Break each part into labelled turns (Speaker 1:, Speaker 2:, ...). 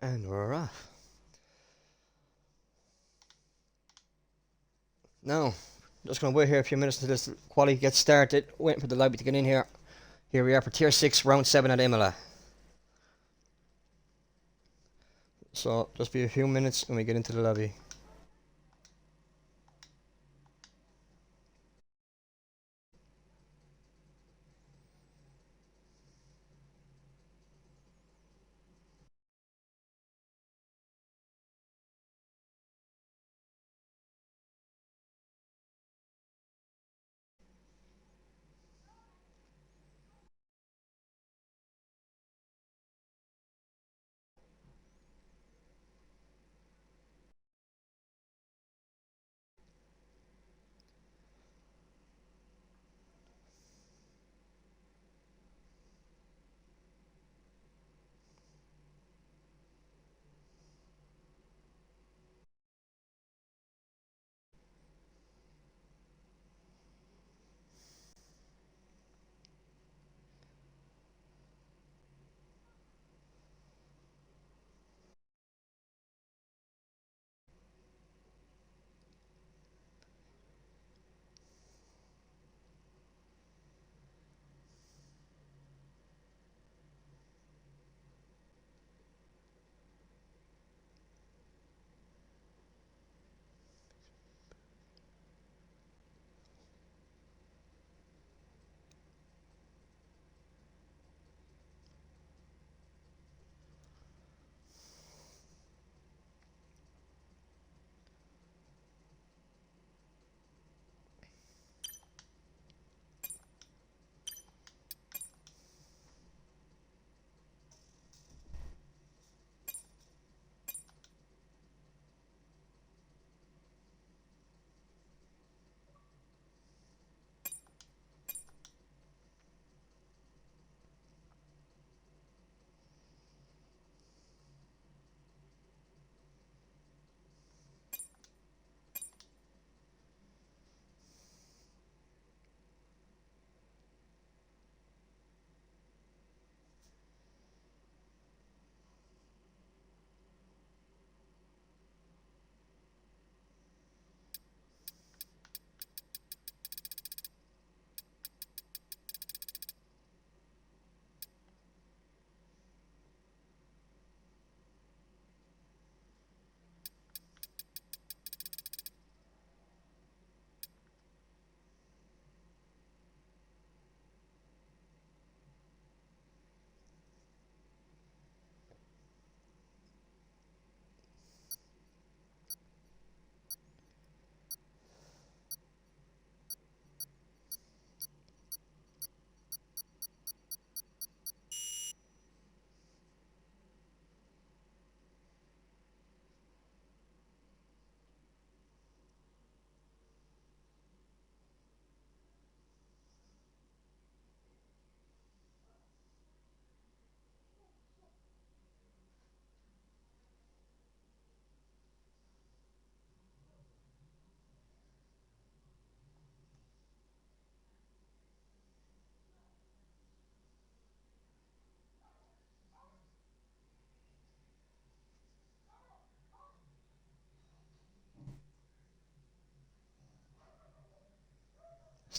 Speaker 1: And we're off. Now, just going to wait here a few minutes until this quality gets started. Waiting for the lobby to get in here. Here we are for Tier 6, Round 7 at Imola. So, just be a few minutes when we get into the lobby.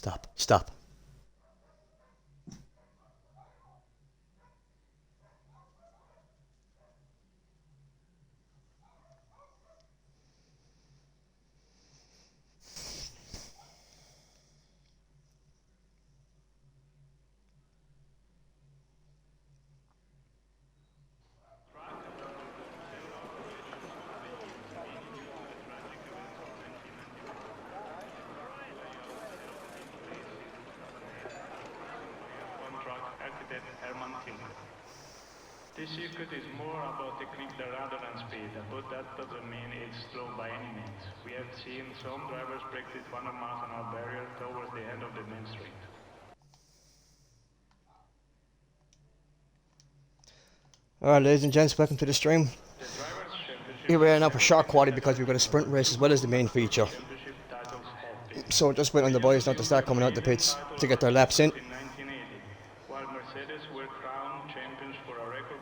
Speaker 1: Stop. Stop.
Speaker 2: This circuit is more about technique rather than speed, but that doesn't mean it's slow by any means. We have seen some drivers break the 200 miles an hour barrier towards the end of the main street.
Speaker 1: Alright, ladies and gents, welcome to the stream.
Speaker 2: The Drivers' Championship
Speaker 1: Here we are
Speaker 2: is
Speaker 1: now for short quality because we've got a sprint race as well as the main feature.
Speaker 2: championship titles have been.
Speaker 1: So just wait on the boys now to start coming out the pits to get their laps in.
Speaker 2: In 1980, while Mercedes were crowned champions for a record.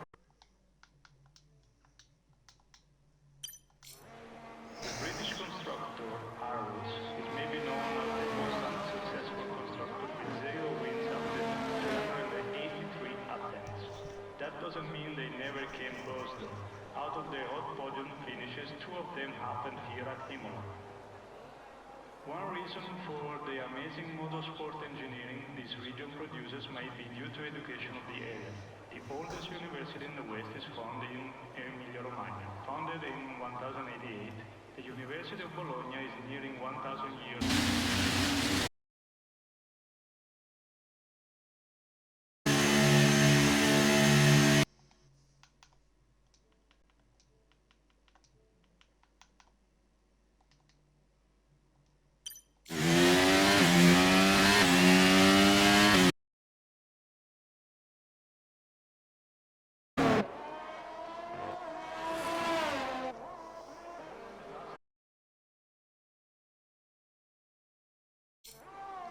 Speaker 2: the hot podium finishes, 2 of them happened here at Imola. One reason for the amazing motorsport engineering this region produces might be due to education of the area. The oldest university in the West is found in Emilia-Romagna. Founded in 1088, the University of Bologna is nearing 1000 years.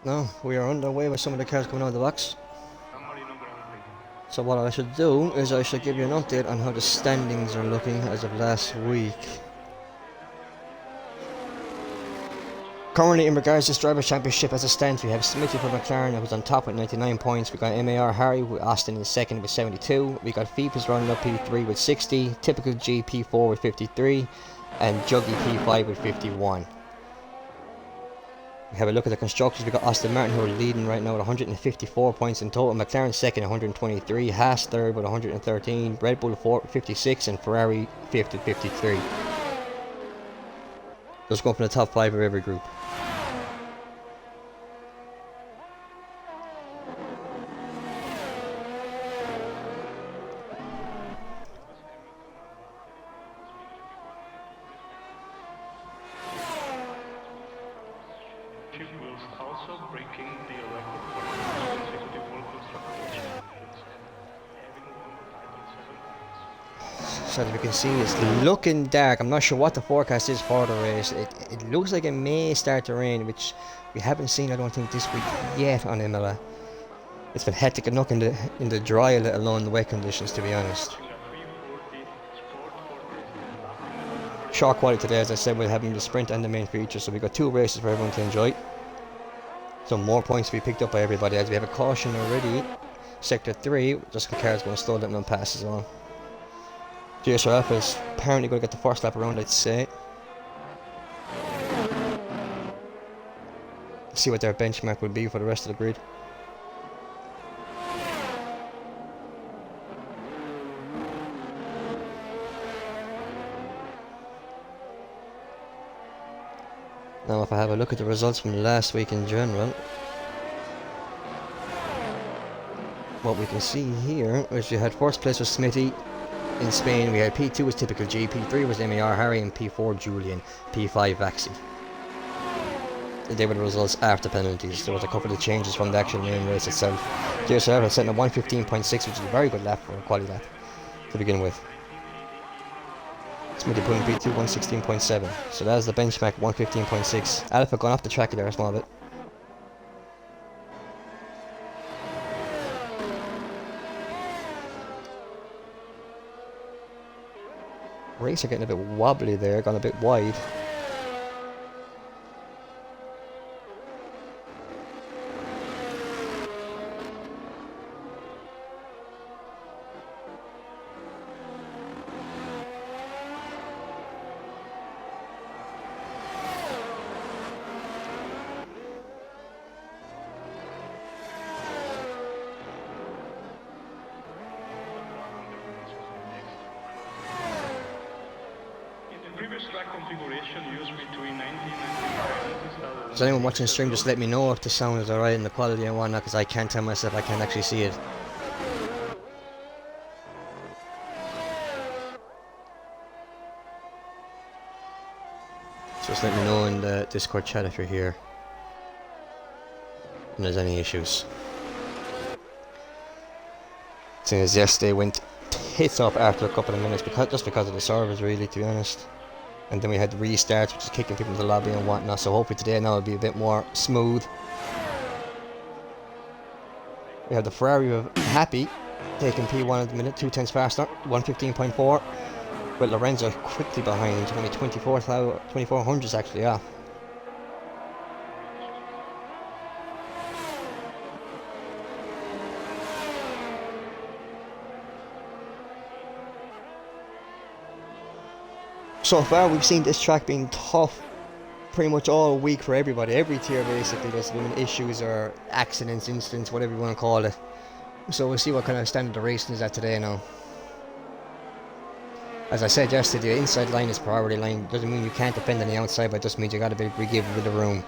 Speaker 1: Now we are underway with some of the cars coming out of the box. So what I should do is I should give you an update on how the standings are looking as of last week. Currently, in regards to this Drivers' Championship as it stands, we have Smithy for McLaren, who's on top with 99 points. We got MAR Harry with Austin in second with 72. We got Fipa's rounding up P3 with 60. Typical G P4 with 53. And Juggy P5 with 51. We have a look at the constructors. We got Aston Martin, who are leading right now with 154 points in total. McLaren second, 123. Haas third with 113. Red Bull fourth with 56, and Ferrari fifth with 53. Let's go from the top 5 of every group.
Speaker 2: Also breaking the record for consecutive World Construction Championships, having won the title 7 times.
Speaker 1: So as we can see, it's looking dark. I'm not sure what the forecast is for the race. It looks like it may start to rain, which we haven't seen, I don't think, this week yet on Imola. It's been hectic enough in the dry, let alone the wet conditions, to be honest. Short quality today, as I said, we're having the sprint and the main feature, so we've got 2 races for everyone to enjoy. So more points to be picked up by everybody, as we have a caution already. Sector 3, just the car's going to slow down and passes on. GSRL is apparently going to get the first lap around, I'd say. Let's see what their benchmark would be for the rest of the grid. Now if I have a look at the results from last week in general, what we can see here is we had first place with Smithy in Spain, we had P2 was typical G, P3 was MAR Harry, and P4 Julian, P5 Vaxi. They were the results after penalties. There was a couple of changes from the actual main race itself. GSRL had set a 1:15.6, which is a very good lap for a quality lap to begin with. Smithy put in P2 1:16.7, so that is the benchmark 1:15.6. Alpha gone off the track there a small bit. Brakes are getting a bit wobbly there, gone a bit wide. So anyone watching the stream, just let me know if the sound is alright and the quality and whatnot, because I can't tell myself, I can't actually see it. Just let me know in the Discord chat if you're here and there's any issues. Seeing as yesterday went hits off after a couple of minutes, just because of the servers, really, to be honest. And then we had the restarts, which is kicking people into the lobby and whatnot, so hopefully today now will be a bit more smooth. We have the Ferrari of Happy taking P1 at the minute, 2 tenths faster, 1:15.4. With Lorenzo quickly behind, only 2400s actually, yeah. So far we've seen this track being tough pretty much all week for everybody. Every tier basically there's been issues or accidents, incidents, whatever you want to call it. So we'll see what kind of standard the racing is at today now. As I said yesterday, the inside line is priority line. Doesn't mean you can't defend on the outside, but it just means you got to be give a bit of room.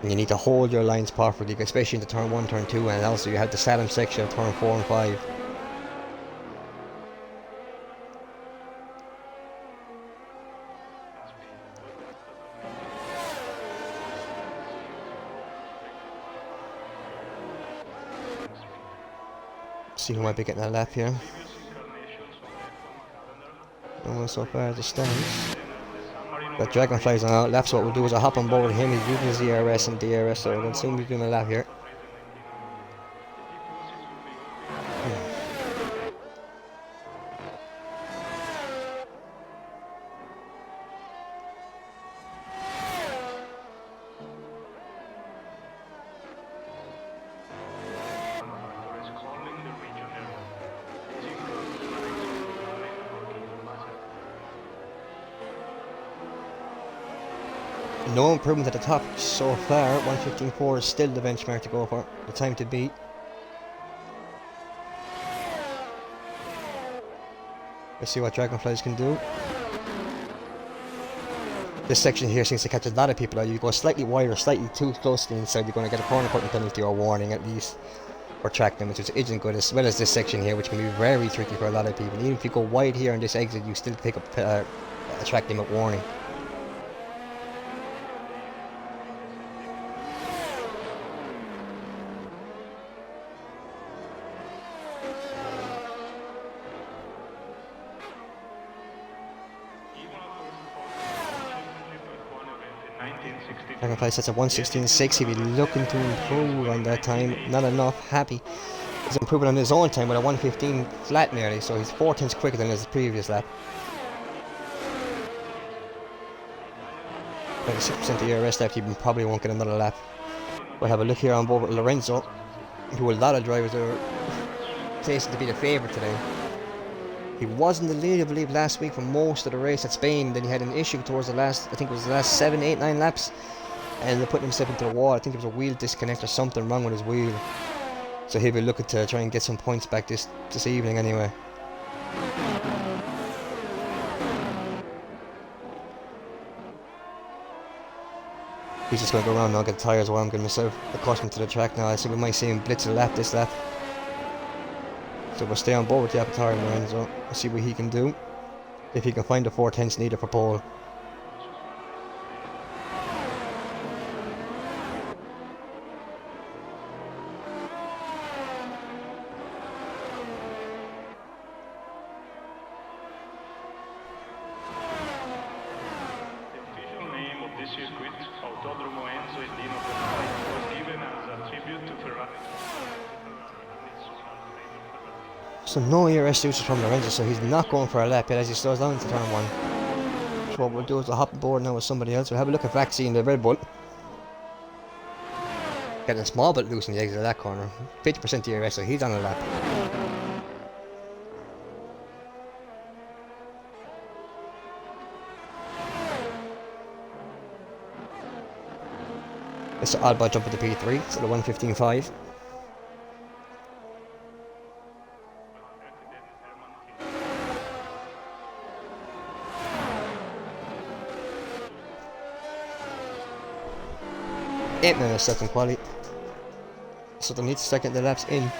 Speaker 1: And you need to hold your lines properly, especially into turn 1, turn 2, and also you have the Saddam section of turn 4 and 5. See who might be getting a lap here. No one so far at the stands. Got Dragonflies on out lap, so what we'll do is I'll hop on board with him. He's using his ERS and DRS, so we'll soon be doing a lap here. No improvement at the top so far. 1:15.4 is still the benchmark to go for, the time to beat. Let's see what Dragonflies can do. This section here seems to catch a lot of people out. You go slightly wider, slightly too close to the inside, you're going to get a corner cutting penalty or warning at least, or track damage, which isn't good, as well as this section here, which can be very tricky for a lot of people. Even if you go wide here on this exit, you still pick up a track limit warning. Dragonfly sets at 1:16.6. He'll be looking to improve on that time. Not enough. Happy. He's improving on his own time with a 1:15 flat nearly, so he's 4 tenths quicker than his previous lap. 96% of ERS left, he probably won't get another lap. We'll have a look here on board with Lorenzo, who a lot of drivers are placing to be the favourite today. He was in the lead, I believe, last week for most of the race at Spain. Then he had an issue towards the last, I think it was the last 7, 8, 9 laps. And they put himself into the wall. I think there was a wheel disconnect or something wrong with his wheel. So he'll be looking to try and get some points back this evening anyway. He's just going to go around now, get the tyres warm, get myself accustomed to the track now. I think we might see him blitz a lap this lap. So we'll stay on board with the Avatar Lorenzo and see what he can do. If he can find the 4 tenths needed for pole. So no ERS switches from Lorenzo, so he's not going for a lap yet as he slows down into turn 1. So what we'll do is we'll hop aboard now with somebody else. We'll have a look at Vaxi in the Red Bull. Getting a small bit loose in the exit of that corner. 50% ERS, so he's on a lap. It's an oddball jump at the P3, so the 1:15.5. Eight minutes left in quali, so they need to start getting the laps in.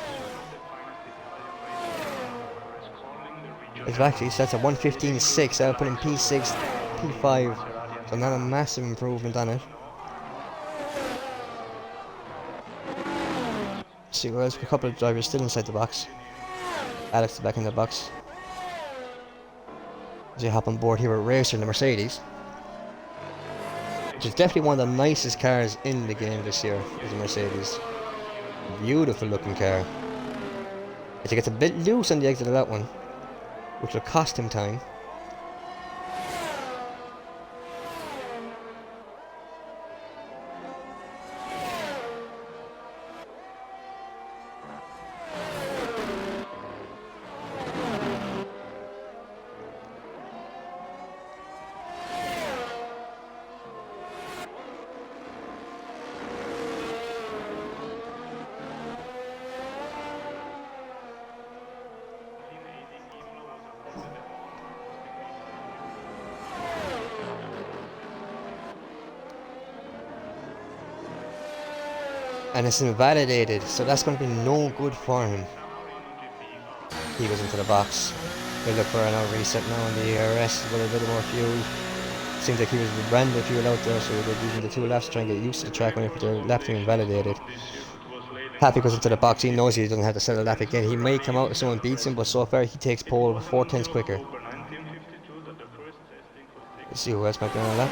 Speaker 1: It's actually sets at 1:15.6. I'll put in P6, P5, so not a massive improvement on it. See, there's a couple of drivers still inside the box. Alex is back in the box. As you hop on board here with Racer in the Mercedes. Which is definitely one of the nicest cars in the game this year, is the Mercedes. Beautiful looking car. But he gets a bit loose on the exit of that one, which will cost him time. and it's invalidated, so that's going to be no good for him. He goes into the box. We'll look for another reset now on the ERS with a bit more fuel. Seems like he was random fuel out there, so they're using the 2 laps to try and get used to the track when their lap being invalidated. Happy goes into the box. He knows he doesn't have to set a lap again. He may come out if someone beats him, but so far he takes pole 4 tenths quicker. Let's see who else might be on a lap.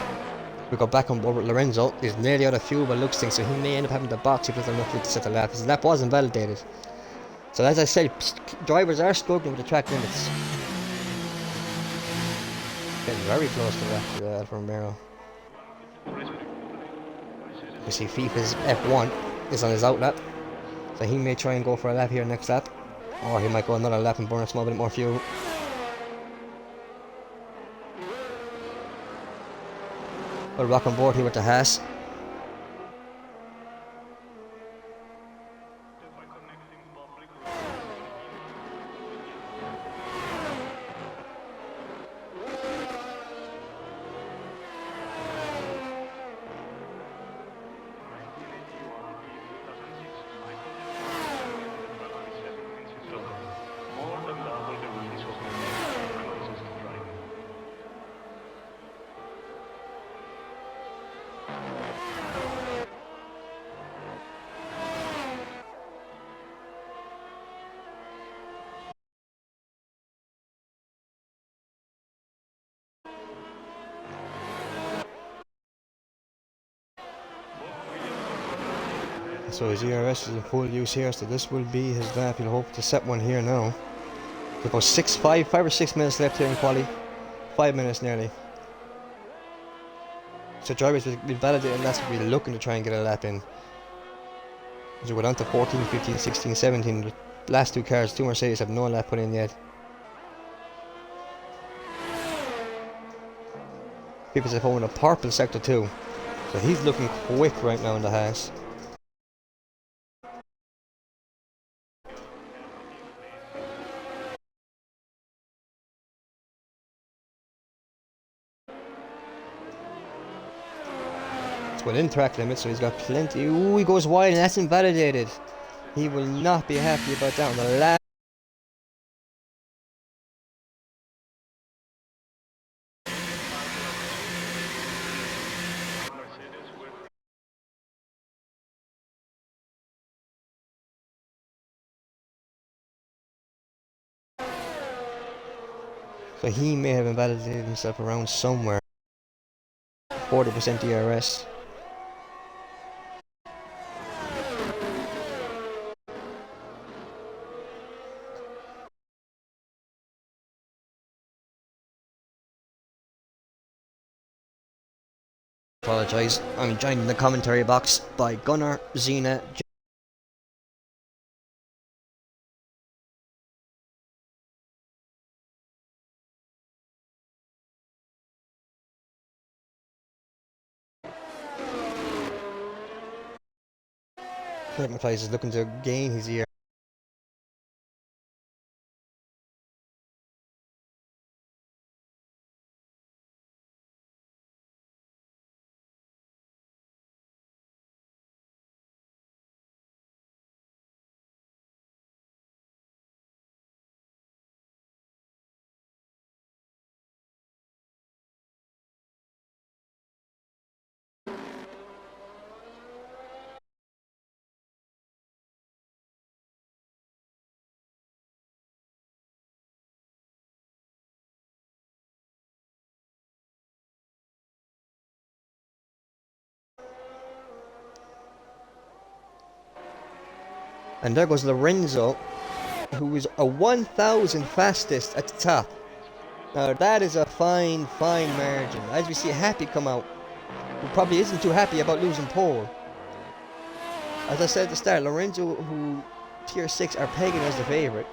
Speaker 1: We go back on board with Lorenzo. He's nearly out of fuel by looks things, so he may end up having to box if he doesn't have enough fuel to set the lap. His lap was invalidated. So as I said, drivers are struggling with the track limits. Getting very close to that Alfa Romeo. You see FIFA's F1 is on his out lap, so he may try and go for a lap here next lap, or he might go another lap and burn a small bit more fuel. We'll rock on board here with the Haas. So his ERS is in full use here, so this will be his lap. He'll hope to set one here now. There's about 5 or 6 minutes left here in quali. 5 minutes nearly. So drivers will be validating laps will be looking to try and get a lap in. As we go down to 14, 15, 16, 17. The last 2 cars, 2 Mercedes have no lap put in yet. People's at home in a purple sector too. So he's looking quick right now in the Haas. Within track limits, so he's got plenty. Ooh, he goes wide and that's invalidated. He will not be happy about that on the last. So he may have invalidated himself around somewhere. 40% DRS. Apologise, I'm joined in the commentary box by Gunnar, Zena, Matthias is looking to gain his ear. And there goes Lorenzo, who is a 1,000 fastest at the top. Now that is a fine margin. As we see Happy come out, who probably isn't too happy about losing pole. As I said at the start, Lorenzo, who Tier 6 are pegging as the favourite,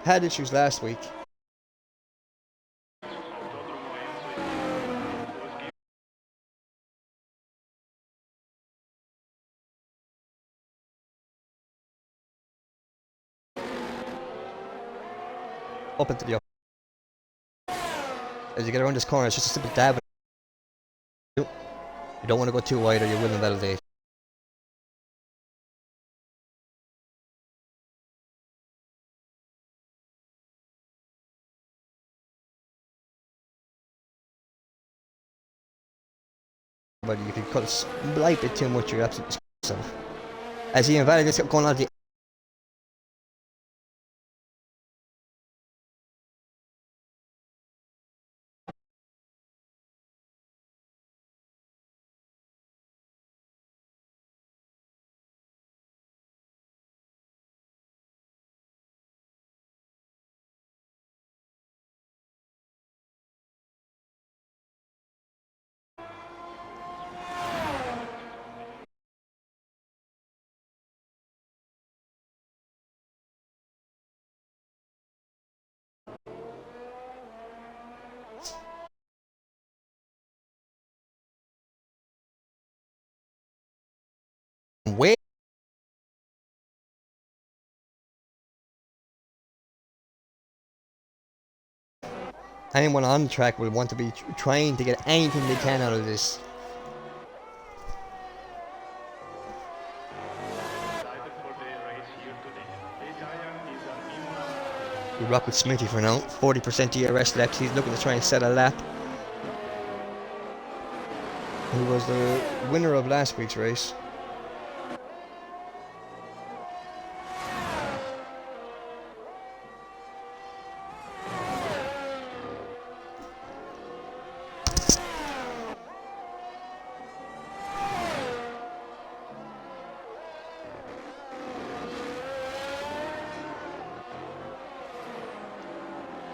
Speaker 1: had issues last week. Up into the up. As you get around this corner, it's just a simple dab. You don't want to go too wide or you will invalidate. But if you cut a slight bit too much, you're absolutely screwed yourself. As he invalidates, kept going on the way. Anyone on the track will want to be trying to get anything they can out of this. We rock with Smithy for now. 40% DRS left. He's looking to try and set a lap. He was the winner of last week's race.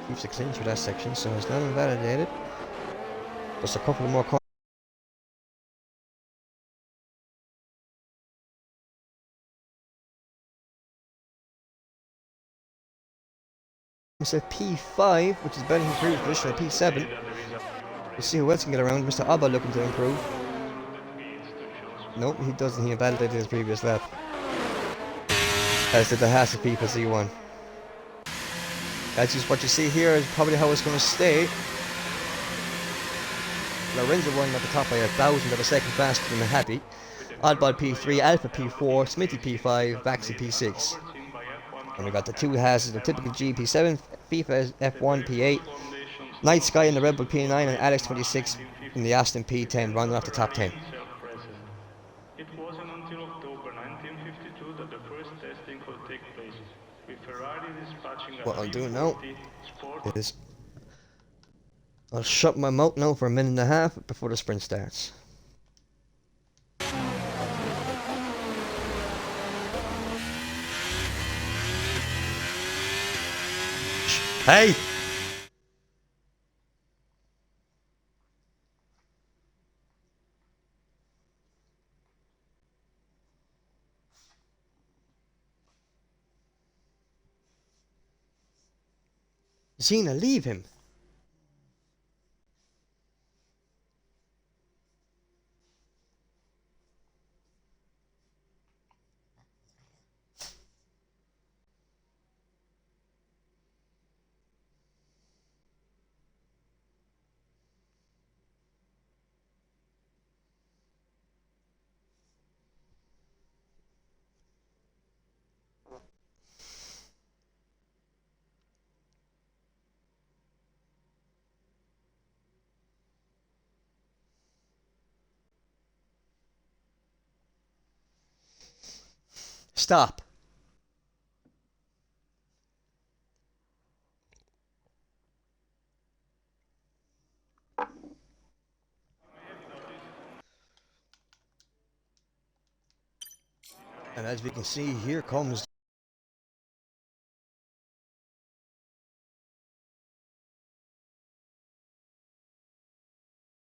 Speaker 1: Keeps it clean through that section, so it's not invalidated. Just a couple more corners. It's a P5, which is better than his previous position at P7. We'll see who else can get around. Mr. Abba looking to improve. Nope, he doesn't. He invalidated his previous lap. As did the Haas of P for Z1. That's just what you see here is probably how it's going to stay. Lorenzo running at the top by 1,000 of a second faster than Happy. Oddball P3, Alpha P4, Smithy P5, Baxi P6. And we got the two Haas, the typical GP7, FIFA F1 P8, Night Sky in the Red Bull P9, and Alex 26 in the Aston P10, rounding off the top 10.
Speaker 2: It wasn't until October 1952 that the first testing could take place, with Ferrari dispatching a
Speaker 1: What I'll do now
Speaker 2: sport
Speaker 1: is I'll shut my mouth now for a minute and a half before the sprint starts. Hey! Zena, leave him! Stop! And as we can see, here comes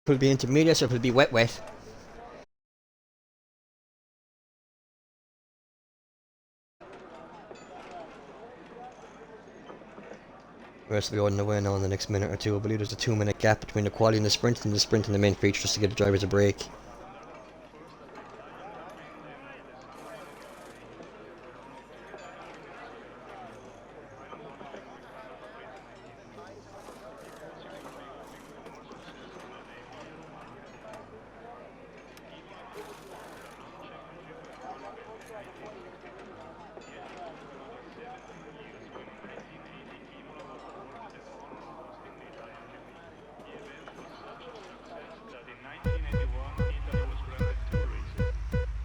Speaker 1: it'll be intermediate, so it'll be wet. The rest will be on the way now in the next minute or two. I believe there's a 2-minute gap between the quali and the sprint and the main feature just to give the drivers a break.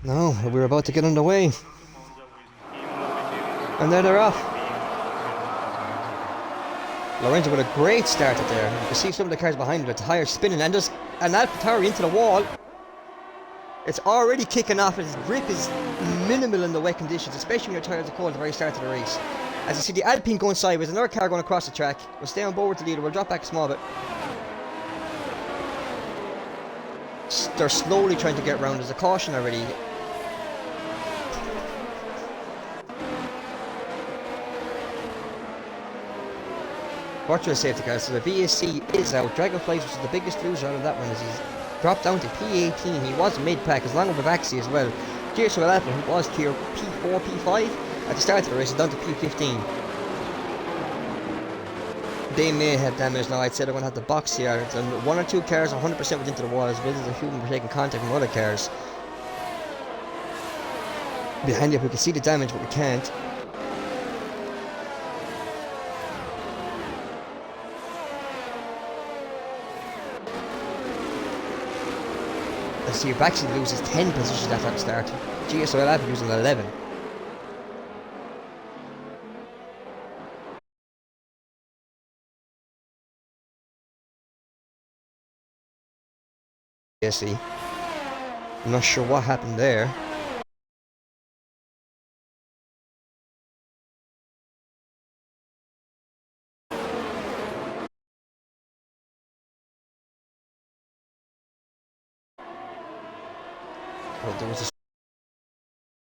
Speaker 1: No, we were about to get underway. And there they're off. Lorenzo with a great start at there. You can see some of the cars behind him with the tires spinning and just an AlphaTauri into the wall. It's already kicking off and his grip is minimal in the wet conditions, especially when your tires are cold at the very start of the race. As you see the Alpine going sideways, another car going across the track. We'll stay on board with the leader, we'll drop back a small bit. They're slowly trying to get round, there's a caution already. Virtual safety car, so the VSC is out. Dragonflies, which is the biggest loser out of that one, as he's dropped down to P18. He was mid-pack, as long with Axie as well. GSRL Alpha, who was tier P4, P5 at the start of the race, is down to P15. They may have damage now. I'd say they're going to have the box here. And one or two cars 100% went into the wall, as well as a few of them were taking contact from other cars. Behind you, we can see the damage, but we can't. Let's see if Baxi loses 10 positions at that start. GSRL Alpha losing 11. See, I'm not sure what happened there. Well, there was a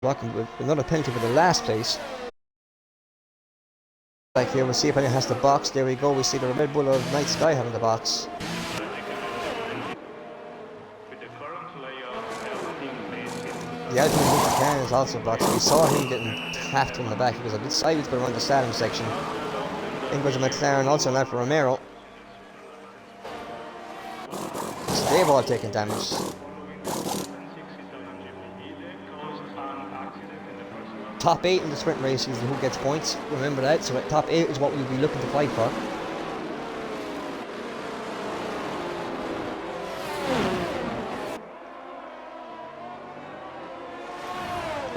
Speaker 1: blocking with another penalty for the last place. Like here, we'll see if anyone has the box. There we go. We see the Red Bull of Night Sky having the box. The Alpine can is also boxed. We saw him getting tapped in the back. He was a bit sideways but around the Saturn section. In goes a McLaren, also an Alfa Romero. So they've all taken damage. Top 8 in the sprint race is who gets points. Remember that. So top 8 is what we'll be looking to fight for.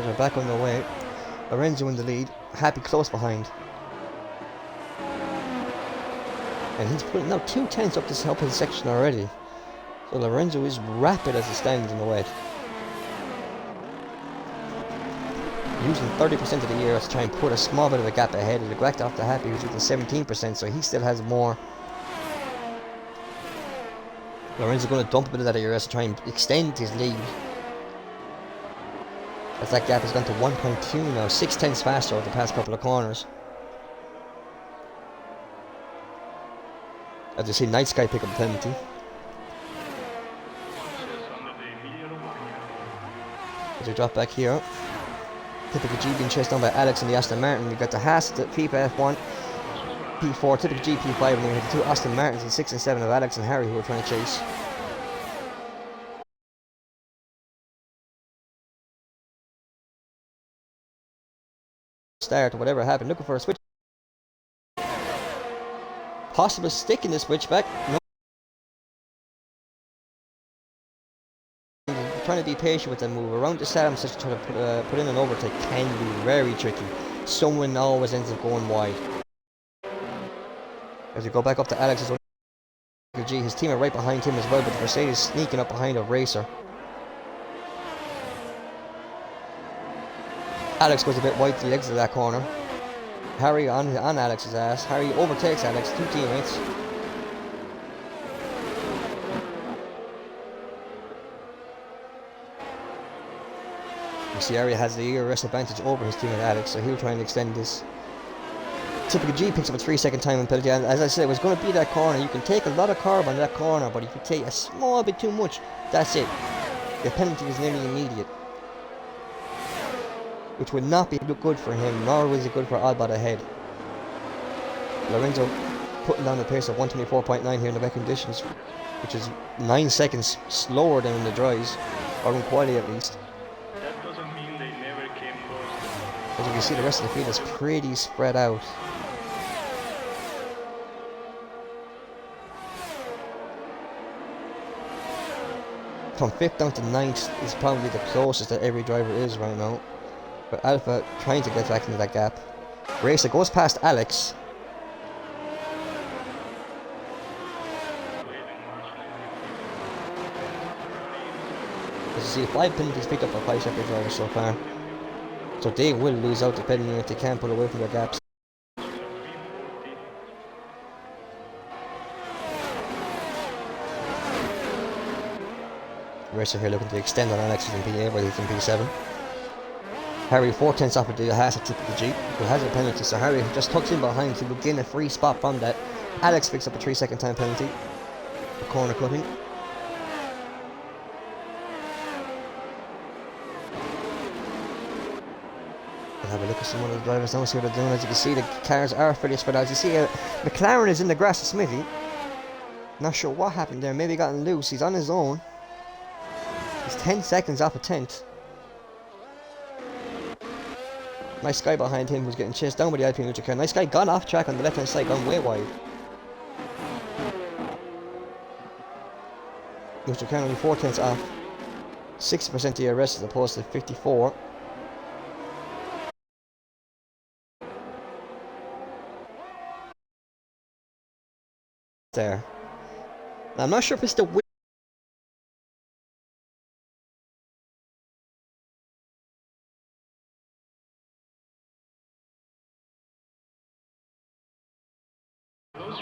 Speaker 1: They're back on their way. Lorenzo in the lead. Happy close behind. And he's putting now 2 tenths up this uphill section already. So Lorenzo is rapid as it stands in the wet. Using 30% of the year to try and put a small bit of a gap ahead. And neglect off the Happy, who's using 17%, so he still has more. Lorenzo going to dump a bit of that ERS to try and extend his lead. As that gap has gone to 1.2 now, 6 tenths faster over the past couple of corners. As you see, Night Sky pick up a penalty. As we drop back here, Typical G being chased down by Alex and the Aston Martin. We've got the Haas, the FIFA F1, P4, Typical G, P5, and we have the 2 Aston Martins, the 6 and 7 of Alex and Harry, who are trying to chase. Start or whatever happened, looking for a switch. Possible stick in the switchback. No. Trying to be patient with the move around the Saddam, such to try to put in an overtake can be very tricky. Someone always ends up going wide. As we go back up to Alex's G, his team are right behind him as well, but the Mercedes sneaking up behind a racer. Alex goes a bit wide to the exit of that corner. Harry on Alex's ass. Harry overtakes Alex, 2 teammates. You see Harry has the ERS advantage over his teammate Alex, so he'll try and extend this. Typical G picks up a 3-second time on penalty, and as I said, it was going to be that corner. You can take a lot of carb on that corner, but if you take a small bit too much, that's it. The penalty is nearly immediate. Which would not be good for him, nor was it good for Albot ahead. Lorenzo putting down the pace of 124.9 here in the wet conditions, which is 9 seconds slower than in the dries, or in quality at least.
Speaker 2: That doesn't mean they never came close.
Speaker 1: As you can see, the rest of the field is pretty spread out. from 5th down to 9th is probably the closest that every driver is right now. But Alpha trying to get back into that gap. Racer goes past Alex. As you see, 5 penalties picked up by 5 separate drivers so far. So they will lose out depending if they can't pull away from their gaps. Racer here looking to extend on Alex in P8 while he's in P7. Harry 4/10 off of the half of the G, who has a penalty, so Harry just tucks in behind, he will gain a free spot from that. Alex picks up a 3-second time penalty for corner cutting. We'll have a look at some of the drivers now, see what they're doing. As you can see, the cars are fairly spread out. As you see, McLaren is in the grass of Smithy. Not sure what happened there, maybe gotten loose, he's on his own. He's 10 seconds off a 10th. Nice guy behind him who's getting chased down by the Alpine Ultra car. Nice guy gone off track on the left hand side, gone way wide. Ultra car only 4/10 off. 60% DRS as opposed to 54. There. Now, I'm not sure if it's the win.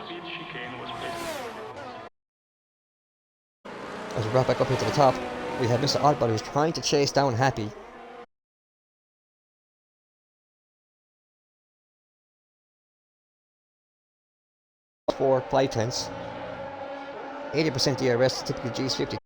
Speaker 2: Speed chicane was
Speaker 1: As we brought back up here to the top, we have Mr. Oddball who's trying to chase down Happy. For 5/10. 80% DRS, typical G's 50.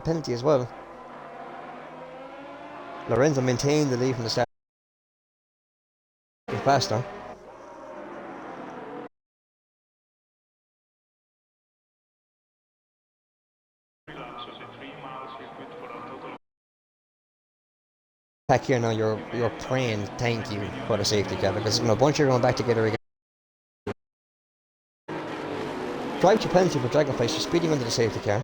Speaker 1: Penalty as well. Lorenzo maintained the lead from the start. Faster. Back here now, you're praying thank you for the safety car because a bunch are going back together again. Drive to penalty for Dragonflies for speeding under the safety car.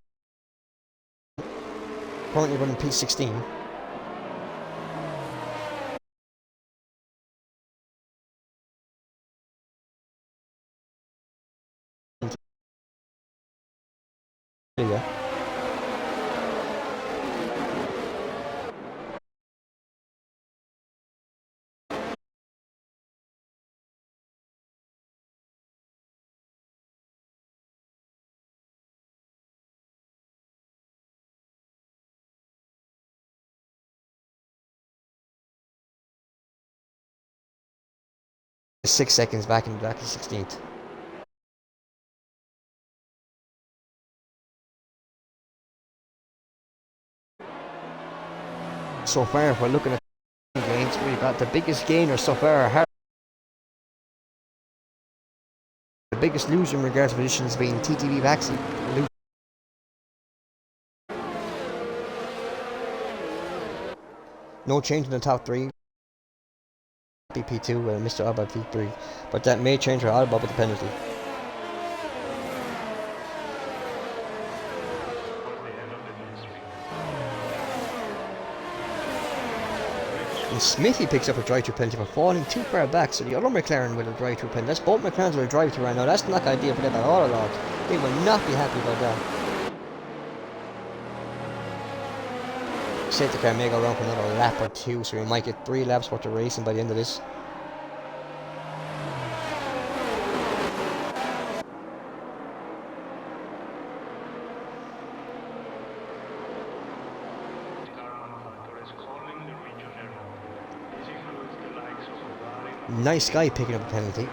Speaker 1: Currently running P16. Yeah. Is 6 seconds back in the back of 16th. So far, if we're looking at gains, we've got the biggest gainer so far. The biggest loser in regards to positions being TTV Vaxi. No change in the top 3. P2 and Mr. Alba P3, but that may change for Alba with the penalty. And Smithy picks up a drive-through penalty for falling too far back, so the other McLaren with a drive-through penalty. That's both McLarens with a drive-through right now. That's not ideal for them at all. They will not be happy about that. Safety car may go around for another lap or 2, so we might get 3 laps worth of racing by the end of this. Nice guy picking up a penalty.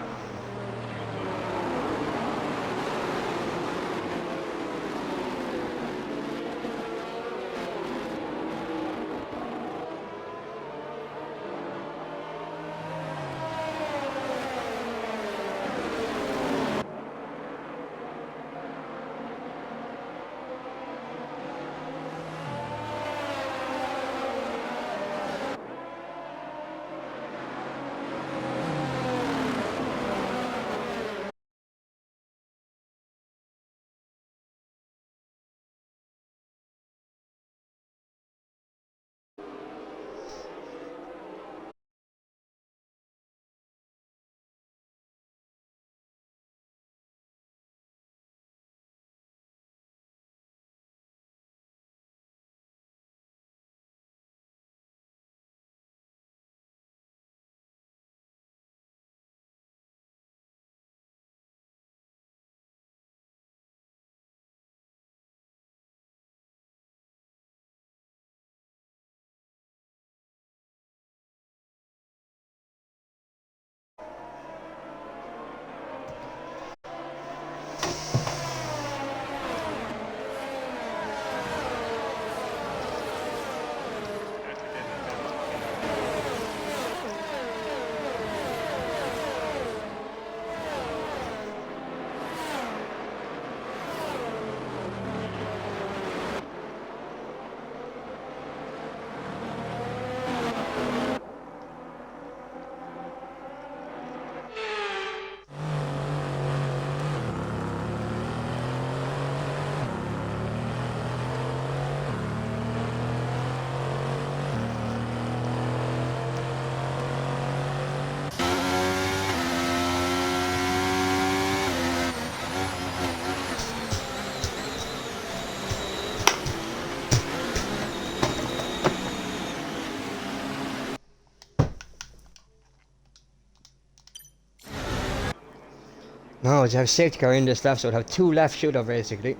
Speaker 1: No, to have safety car in this lap, so we'd have 2 left shootout basically.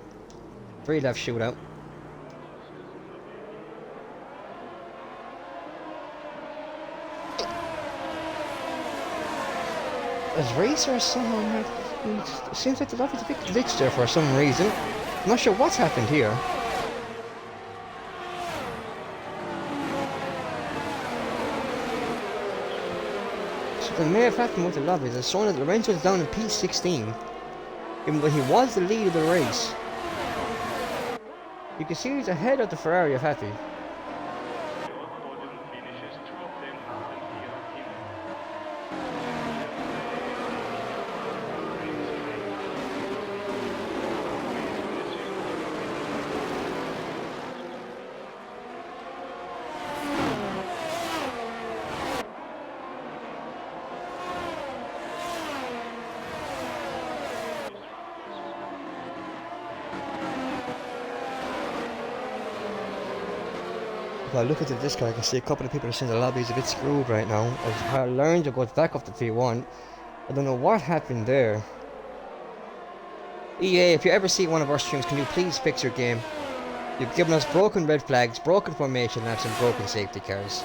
Speaker 1: 3 left shootout. As racer somehow, it seems like the lobby's a bit glitched there for some reason. I'm not sure what's happened here. Something may have happened with the lobby. It's showing that Lorenzo is down in P16, even though he was the lead of the race. You can see he's ahead of the Ferrari of Hattie. If I look into this car, I can see a couple of people are saying the lobby is a bit screwed right now. As Lorenzo goes back up to P1. I don't know what happened there. EA, if you ever see one of our streams, can you please fix your game? You've given us broken red flags, broken formation laps, and broken safety cars.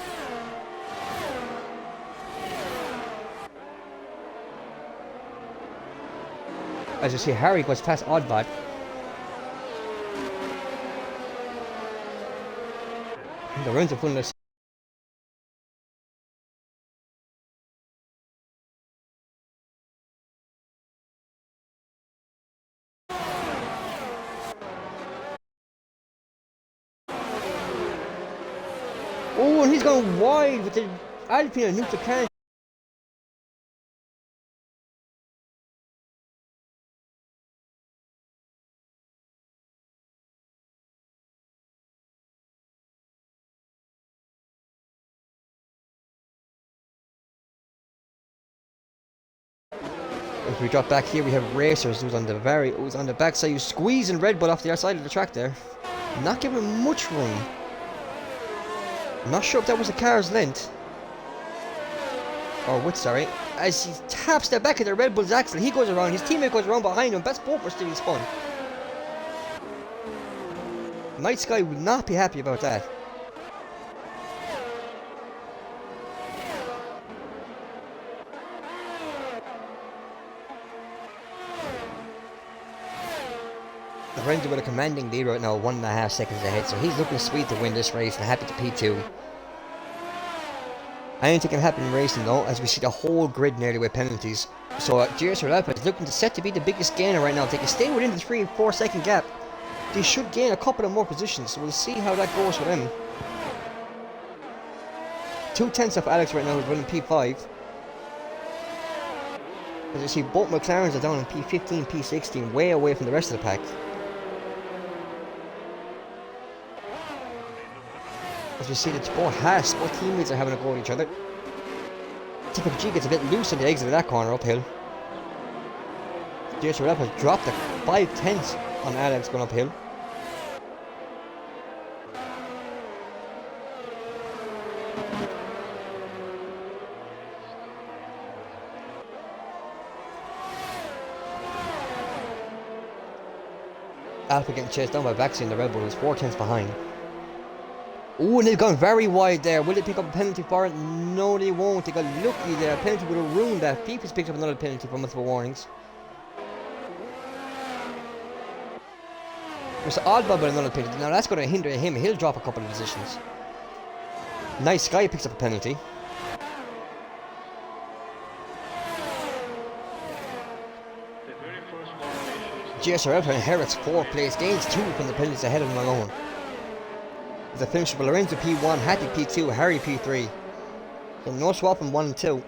Speaker 1: As you see, Harry goes past Oddbot. Lorenzo pulling this. Oh, and he's going wide with the Alpine and neutral can. If we drop back here, we have Racers who's on the backside, who's squeezing Red Bull off the outside of the track there. Not giving him much room. I'm not sure if that was the car's length. Or width, sorry. As he taps the back of the Red Bull's axle, he goes around, his teammate goes around behind him. That's both for stealing spun. Night Sky will not be happy about that. Lorenzo with a commanding lead right now, 1.5 seconds ahead, so he's looking sweet to win this race and happy to P2. Anything can happen in racing though, as we see the whole grid nearly with penalties. So GSRL is looking to set to be the biggest gainer right now. If they can stay within the 3-4 second gap, they should gain a couple of more positions, so we'll see how that goes for them. 2/10 of Alex right now is running P5. As you see, both McLarens are down in P15, P16, way away from the rest of the pack. As we see that both teammates are having a go at each other. Typical G gets a bit loose on the exit of that corner uphill. GSRL has dropped a 5/10 on Alex going uphill. Alpha getting chased down by Baxi in the Red Bull, who's 4/10 behind. Oh, and they've gone very wide there. Will they pick up a penalty for it? No, they won't. They got lucky there. A penalty would have ruined that. FIFA's picked up another penalty for multiple warnings. There's Alba with another penalty. Now that's going to hinder him. He'll drop a couple of positions. Nice Sky picks up a penalty. GSRL inherits 4th place, gains 2 from the penalties ahead of them alone. As a finisher for Lorenzo P1, Hattie P2, Harry P3. So no swap in 1 and 2.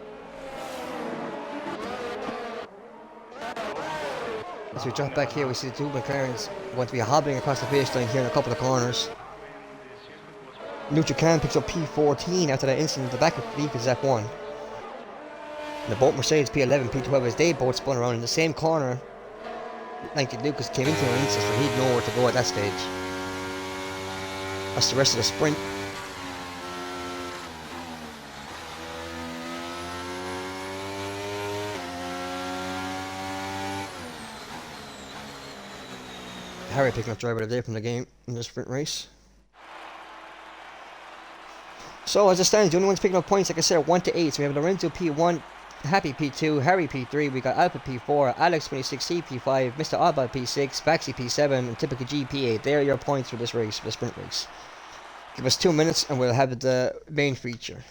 Speaker 1: As we drop back here, we see the two McLarens going to be hobbling across the finish line here in a couple of corners. Lucha picks up P14 after that incident at the back of Felipe's F1. And the both Mercedes P11, P12 as they both spun around in the same corner. Like Lucas came into an instance where he'd know where to go at that stage. That's the rest of the sprint. Harry picking up driver of the day from the game in the sprint race. So as it stands, the only ones picking up points, like I said, 1 to 8. So we have Lorenzo P1, Happy P2, Harry P3, we got Alpha P4, Alex 26C P5, Mr. Alba P6, Baxi P7, and Typical G P8. They are your points for this race, for the sprint race. Give us 2 minutes and we'll have the main feature.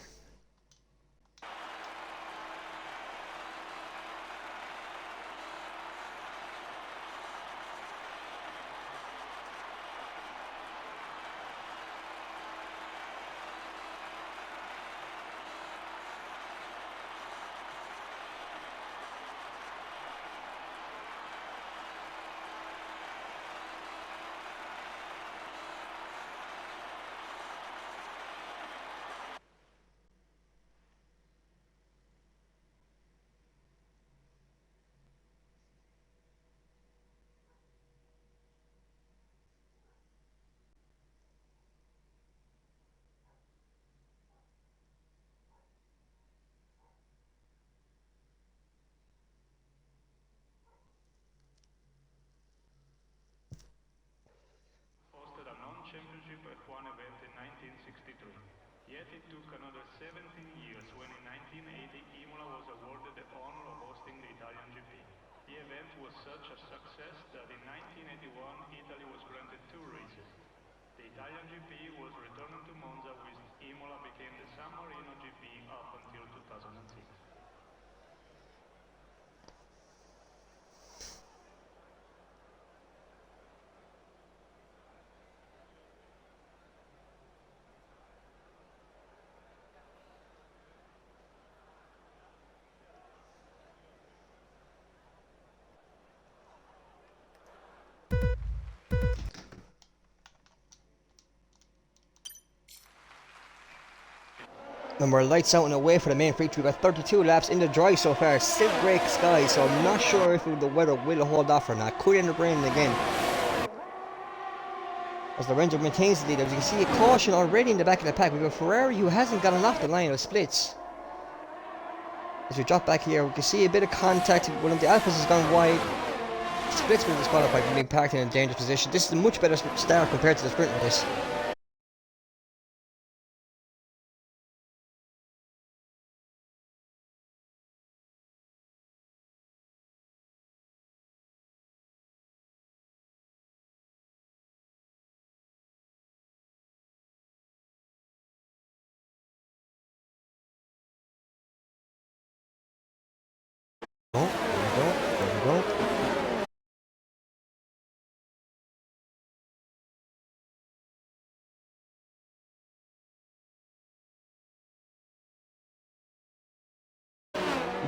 Speaker 2: Championship F1 event in 1963. Yet it took another 17 years when in 1980 Imola was awarded the honor of hosting the Italian GP. The event was such a success that in 1981 Italy was granted 2 races. The Italian GP was returned to Monza, with Imola became the San Marino GP up until 2006.
Speaker 1: And we're lights out and away for the main feature. We've got 32 laps in the dry so far. Still grey skies, so I'm not sure if the weather will hold off or not. Could end up raining again. As Lorenzo maintains the lead, as you can see a caution already in the back of the pack. We've got Ferrari who hasn't gotten off the line of splits. As we drop back here, we can see a bit of contact. One of the Alphas has gone wide. Splits been disqualified from being parked in a dangerous position. This is a much better start compared to the sprint race. go.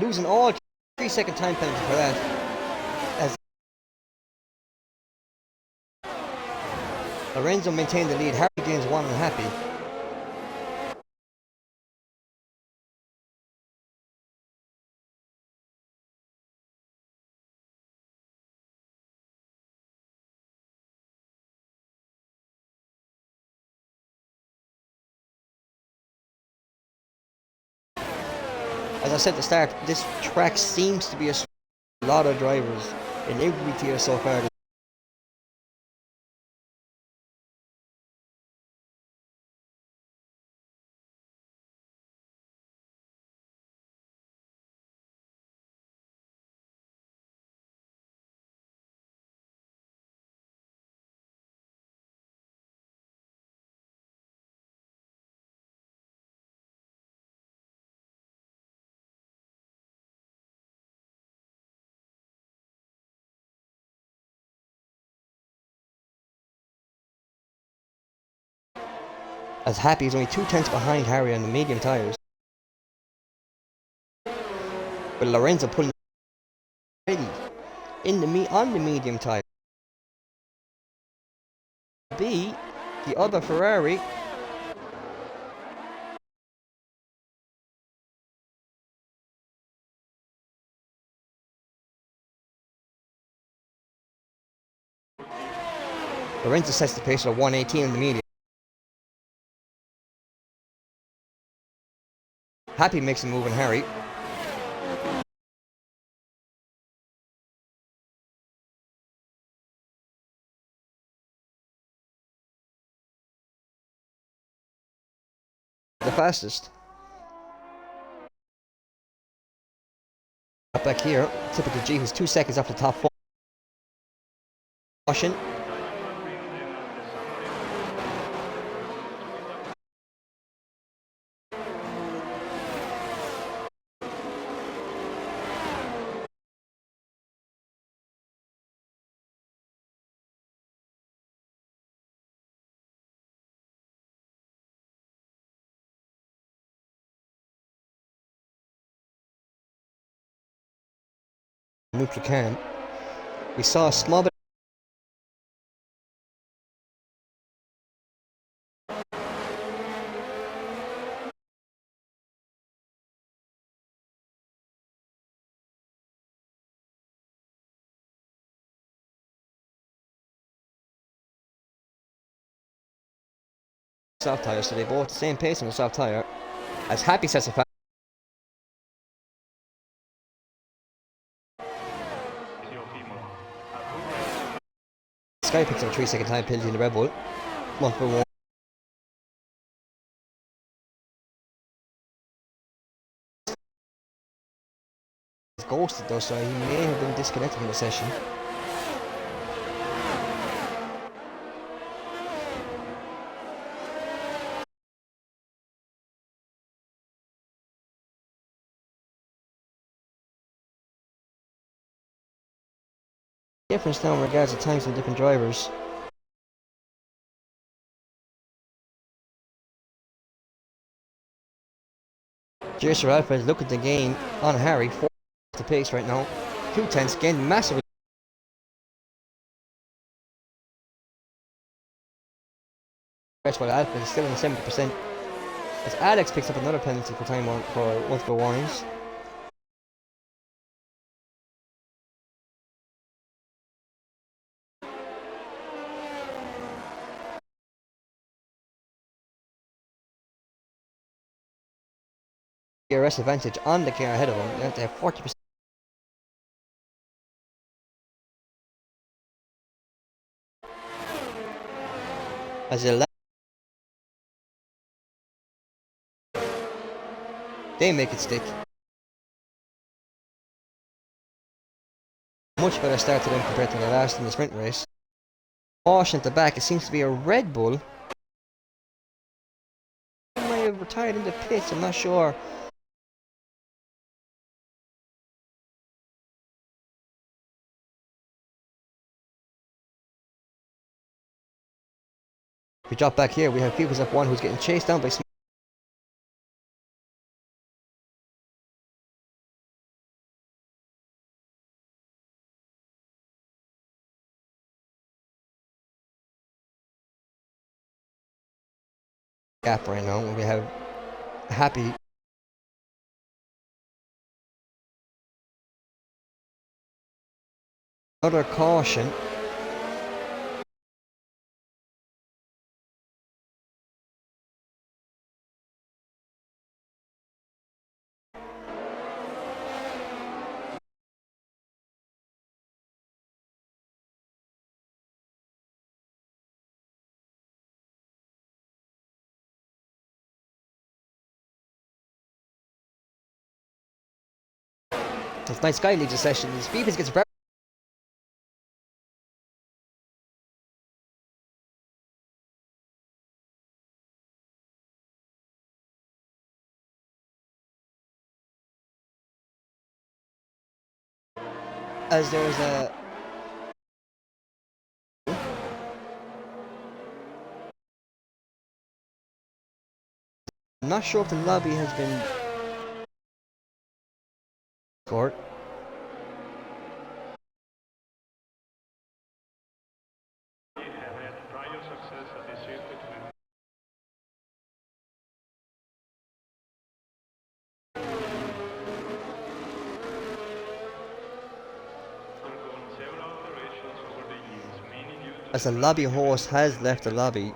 Speaker 1: Losing all 3-second time penalty for that. As Lorenzo maintained the lead, Harry gains 1 and happy. As I said at the start, this track seems to be a lot of drivers in every tier so far. As Happy is only 2 tenths behind Harry on the medium tyres. But Lorenzo pulling ready on the medium tyre. B, the other Ferrari. Lorenzo sets the pace at 1:18 in the medium. Happy makes a move on Harry. The fastest. Back here, typical G, who's 2 seconds off the top 4. Caution. Neutral cam. We saw a small bit. Soft tyre, so they both the same pace on the soft tyre. As Happy sets a fast. Sky picks up a 3-second time penalty in the Red Bull. 1-1. He's ghosted though, so he may have been disconnected from the session. Difference now in regards to times from different drivers. GSRL is looking to gain on Harry 4 the pace right now. 2 tenths, gained massive. While Alpha is still in 70%. As Alex picks up another penalty for time for multiple warnings. DRS advantage on the car ahead of him. They have 40%. As they make it stick. Much better start to them compared to the last in the sprint race. Caution at the back. It seems to be a Red Bull. He might have retired in the pits. I'm not sure. If we drop back here, we have Pupils F1 who's getting chased down by gap right now, and we have Happy. Another caution. It's nice guy leads the session. Pupils gets very as there's a I'm not sure if the lobby has been scored.
Speaker 2: We have had prior success at the circuit with undergone several alterations over the years, mainly due to
Speaker 1: As the lobby host has left the lobby.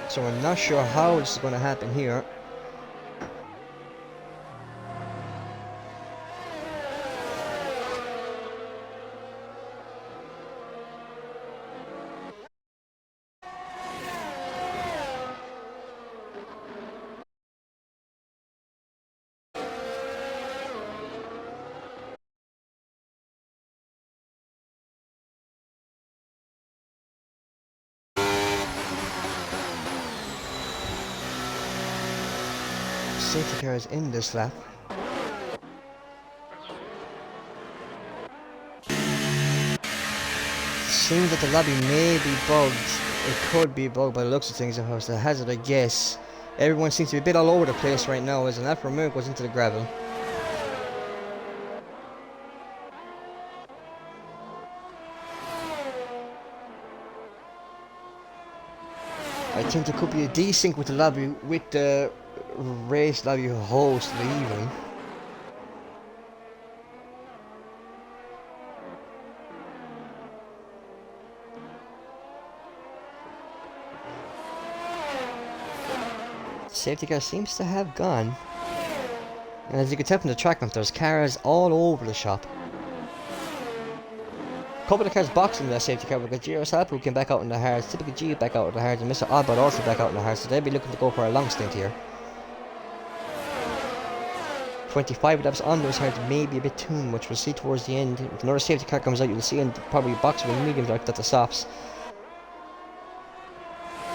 Speaker 1: So I'm not sure how this is going to happen here. Safety car is in this lap. Seems that the lobby may be bugged. It could be bugged by the looks of things. If I was to hazard a guess, everyone seems to be a bit all over the place right now as an Alfa Romeo goes into the gravel. I think there could be a desync with the lobby, with the race lobby host leaving. Safety car seems to have gone. And as you can tell from the track map, there's cars all over the shop. A couple of cars boxing that safety car. We've got GSRL who came back out in the hards, Typical G back out in the hards, and Mr. Oddbot also back out in the hards, so they'll be looking to go for a long stint here. 25 laps on those hards may be a bit too much. We'll see towards the end. If another safety car comes out, you'll see in probably box with mediums like that the softs.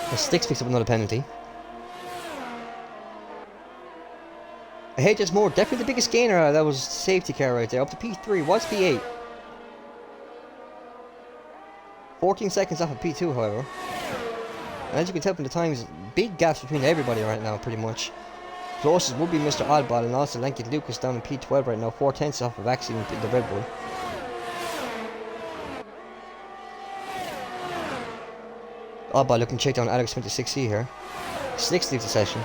Speaker 1: The Sticks picks up another penalty. Ahead more, definitely the biggest gainer. That was safety car right there. Up to P3, what's P8? 14 seconds off of P2, however. And as you can tell from the times, big gaps between everybody right now, pretty much. Closest would be Mr. Oddball and also Lanky Lucas down in P12 right now, 4/10 off of actually the Red Bull. Oddball looking to check down Alex 26C here. Slicks leaves the session.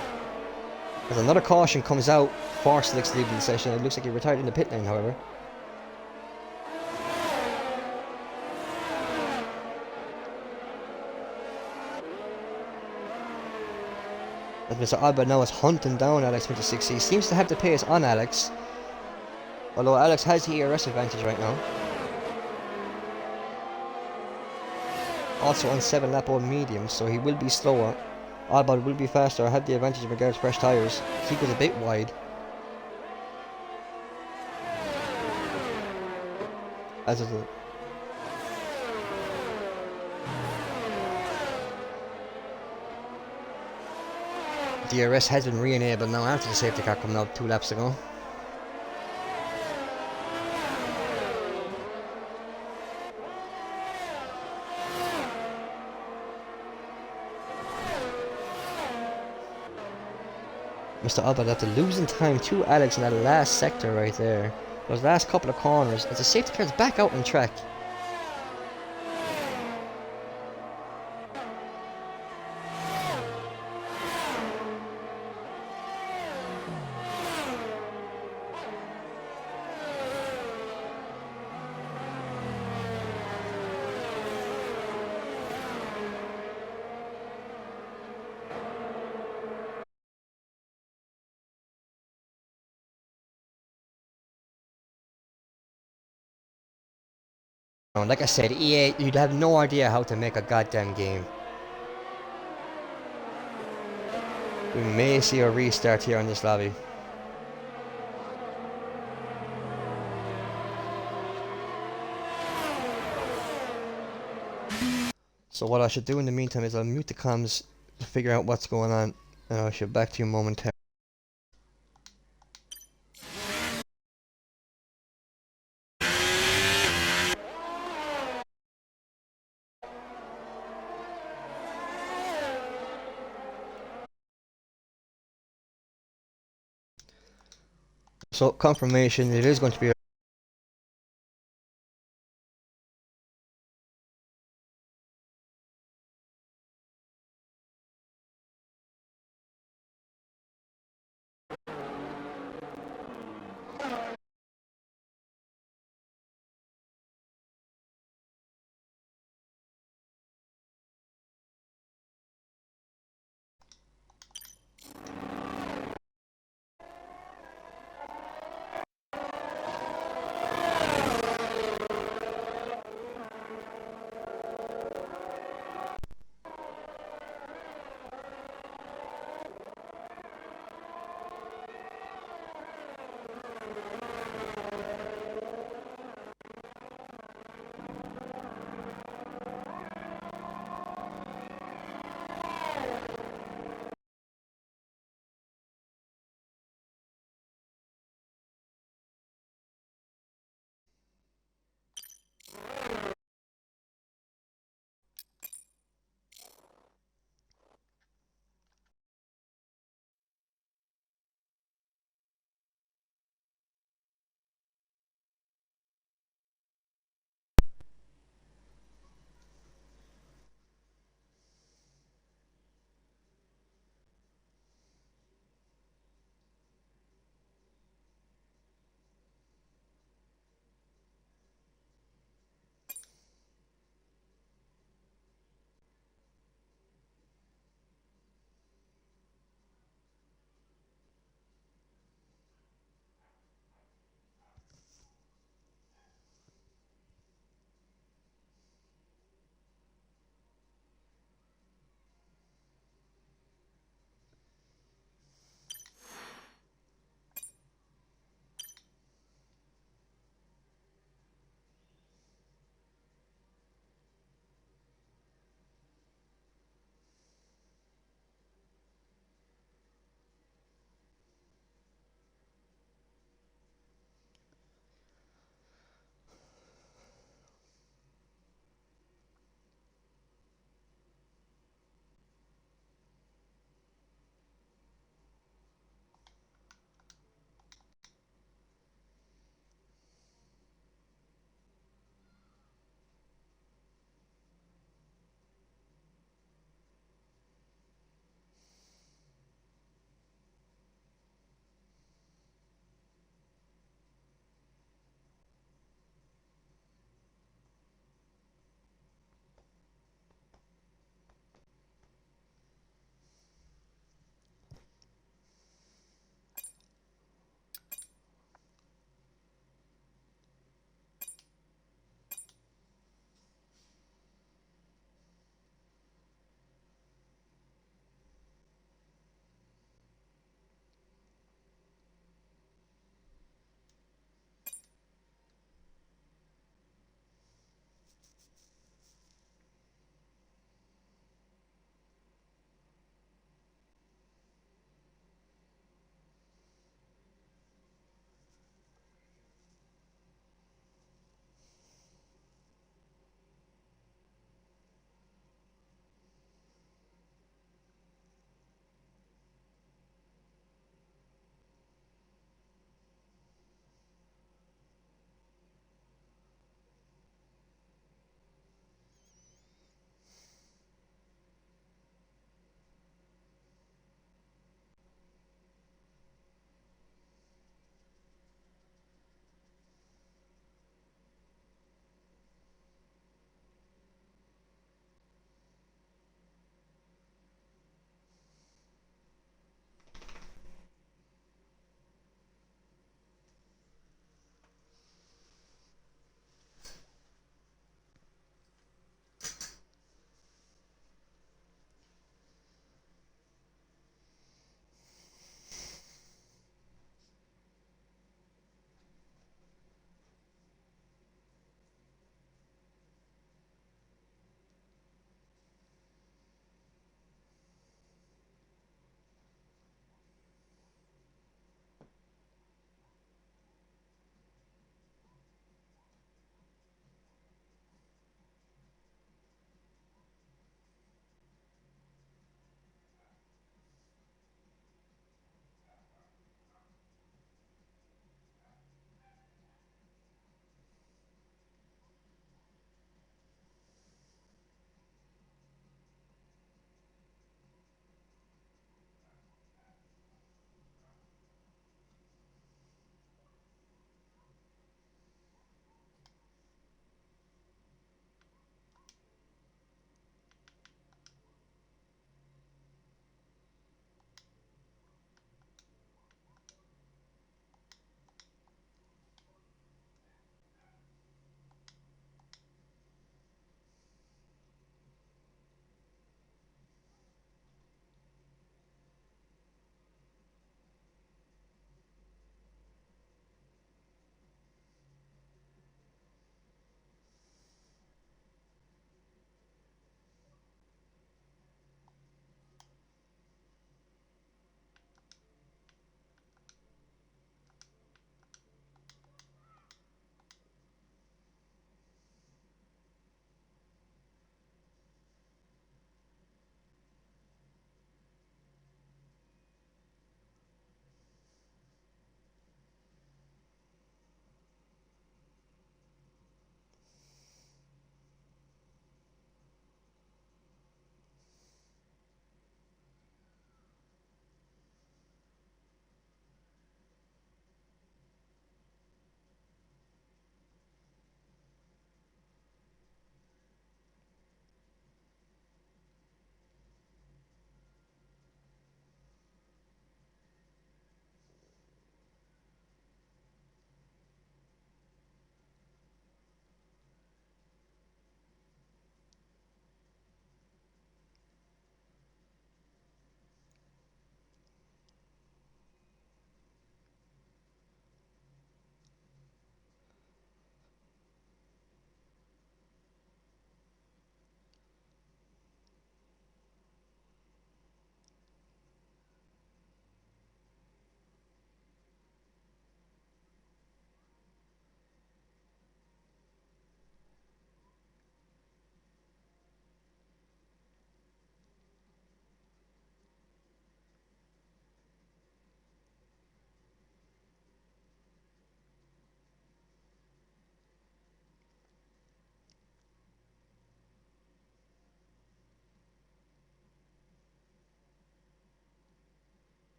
Speaker 1: As another caution comes out for Slicks leaving the session, it looks like he retired in the pit lane, however. As Mr. Oddball now is hunting down Alex 26C. He seems to have the pace on Alex. Although Alex has the ERS advantage right now. Also on 7 lap old mediums, so he will be slower. Oddball will be faster. I have the advantage in regards to fresh tyres. He goes a bit wide. As is it. DRS has been re-enabled now after the safety car coming out 2 laps ago. Mr. Albert after losing time to Alex in that last sector right there. Those last couple of corners as the safety car's back out on track. Like I said, EA, you'd have no idea how to make a goddamn game. We may see a restart here on this lobby. So what I should do in the meantime is I'll mute the comms to figure out what's going on, and I should back to you momentarily. So confirmation, it is going to be a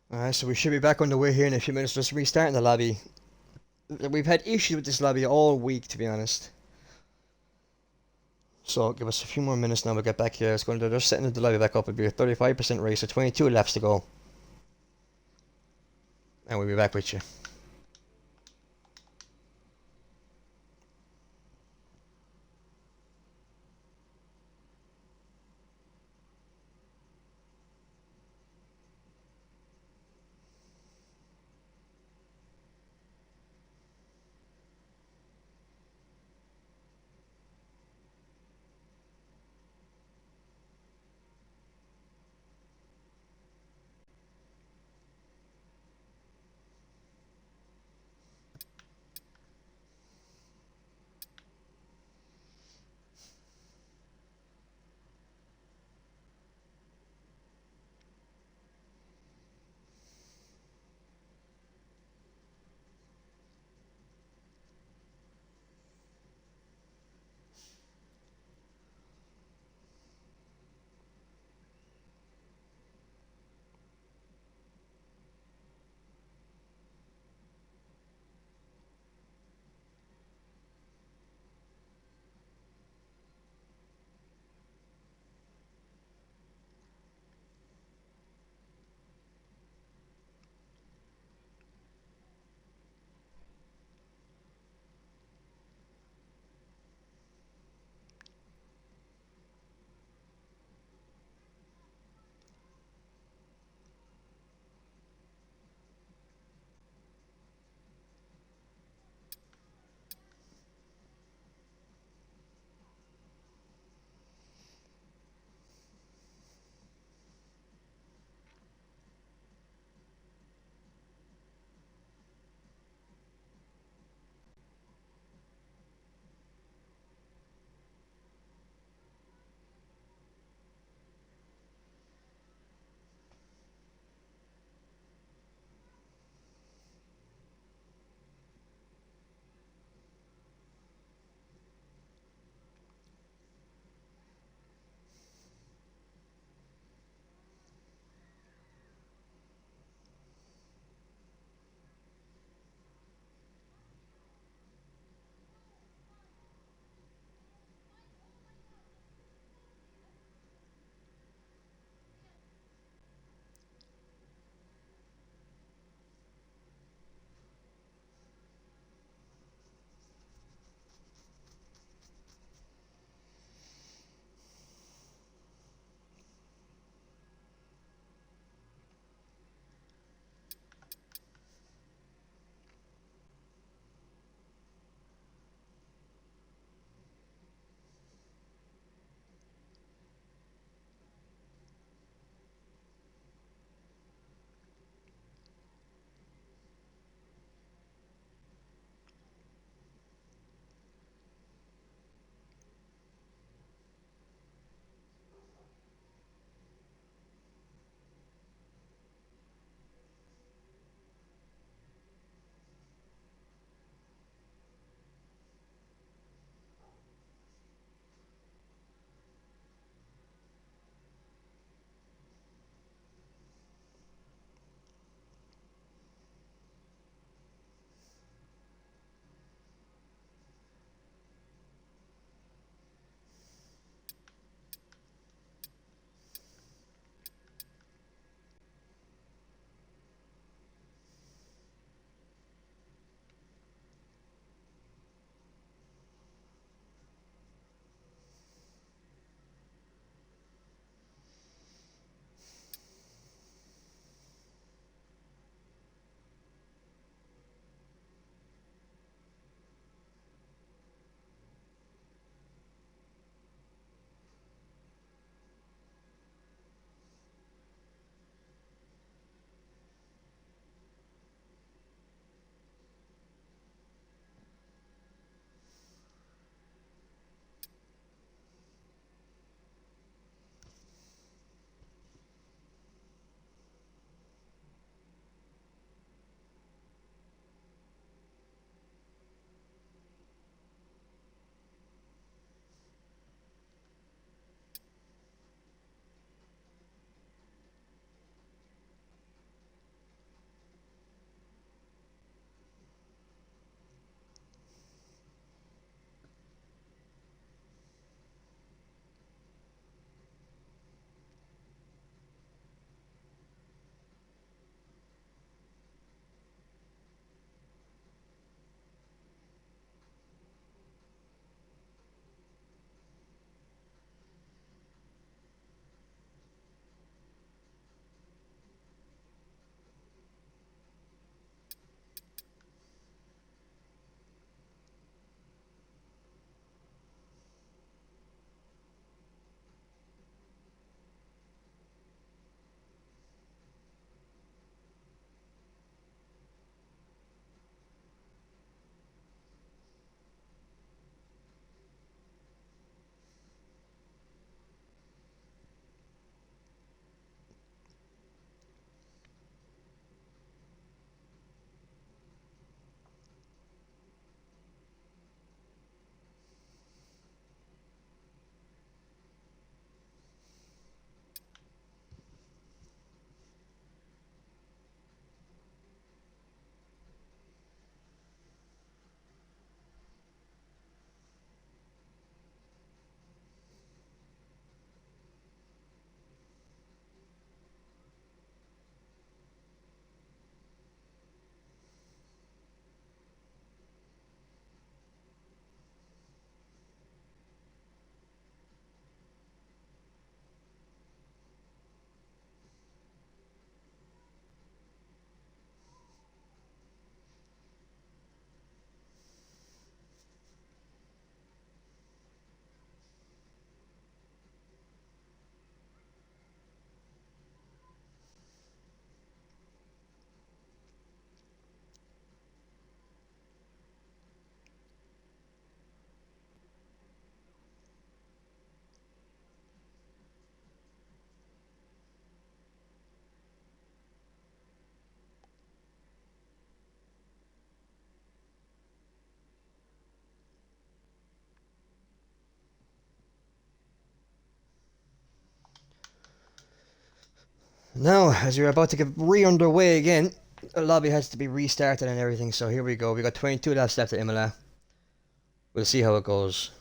Speaker 1: Alright, so we should be back on the way here in a few minutes, just restarting the lobby. We've had issues with this lobby all week, to be honest. So give us a few more minutes now, we'll get back here. It's going to just setting the lobby back up. It'll be a 35% race, so 22 laps to go. And we'll be back with you. Now, as we're about to get re-underway again, the lobby has to be restarted and everything, so here we go. We got 22 laps left at Imola. We'll see how it goes.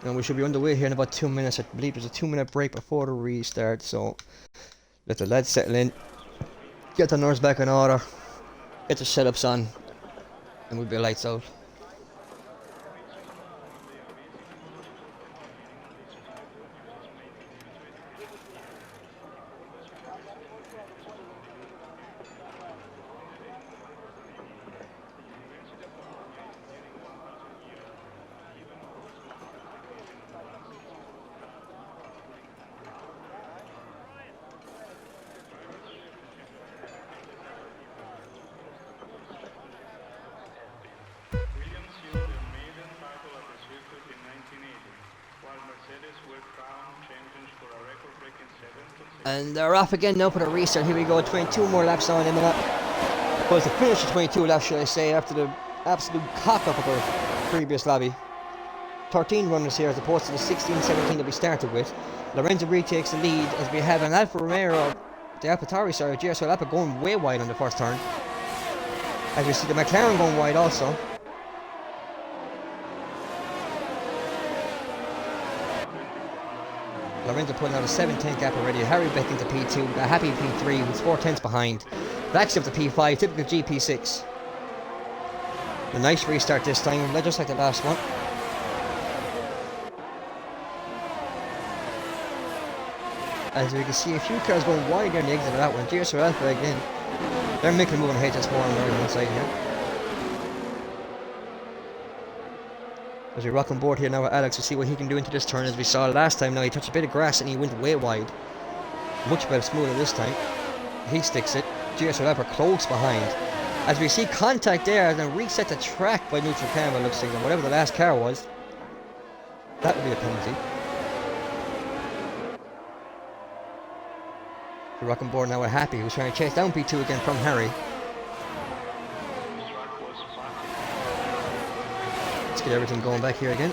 Speaker 1: And we should be underway here in about 2 minutes. I believe there's a 2-minute break before the restart, so let the lads settle in, get the nerves back in order, get the setups on, and we'll be lights out. And they're off again now for the restart. Here we go, 22 more laps on Imola. Well, to finish the 22 laps, should I say, after the absolute cock-up of our previous lobby. 13 runners here as opposed to the 16-17 that we started with. Lorenzo retakes the lead as we have an Alfa Romeo, the AlphaTauri, sorry, GSRL Alpha going way wide on the first turn. As we see the McLaren going wide also. Lorenzo putting out a 7-10 gap already. Harry back into P2, a happy P3 who's 4 tenths behind. Vaxi up to P5, typical GP6. A nice restart this time, just like the last one. As we can see, a few cars going wide on the exit of that one. GSRL Alpha again. They're making a move on HS4 on the right side here. As we rock on board here now with Alex to see what he can do into this turn. As we saw last time, now he touched a bit of grass and he went way wide. Much better smoother this time. He sticks it. GSRL Alpha close behind. As we see contact there and then reset the track by neutral camera, looks like, whatever the last car was. That would be a penalty. We rock on board now with Happy, who's trying to chase down P2 again from Harry. Let's get everything going back here again.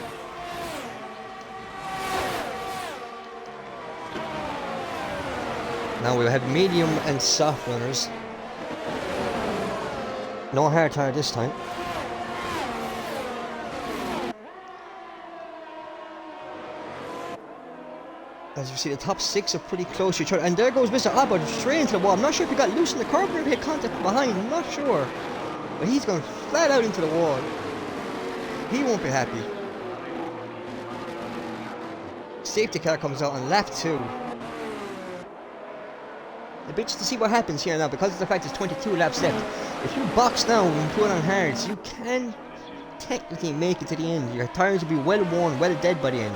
Speaker 1: Now we have medium and soft runners. No hard tire this time. As you see, the top 6 are pretty close to each other. And there goes Mr. Abbott straight into the wall. I'm not sure if he got loose in the curb or if he had contact from behind. I'm not sure. But he's going flat out into the wall. He won't be happy. Safety car comes out on lap 2. A bit just to see what happens here now, because of the fact there's 22 laps left. If you box now and put on hards, you can technically make it to the end. Your tires will be well worn, well dead by the end.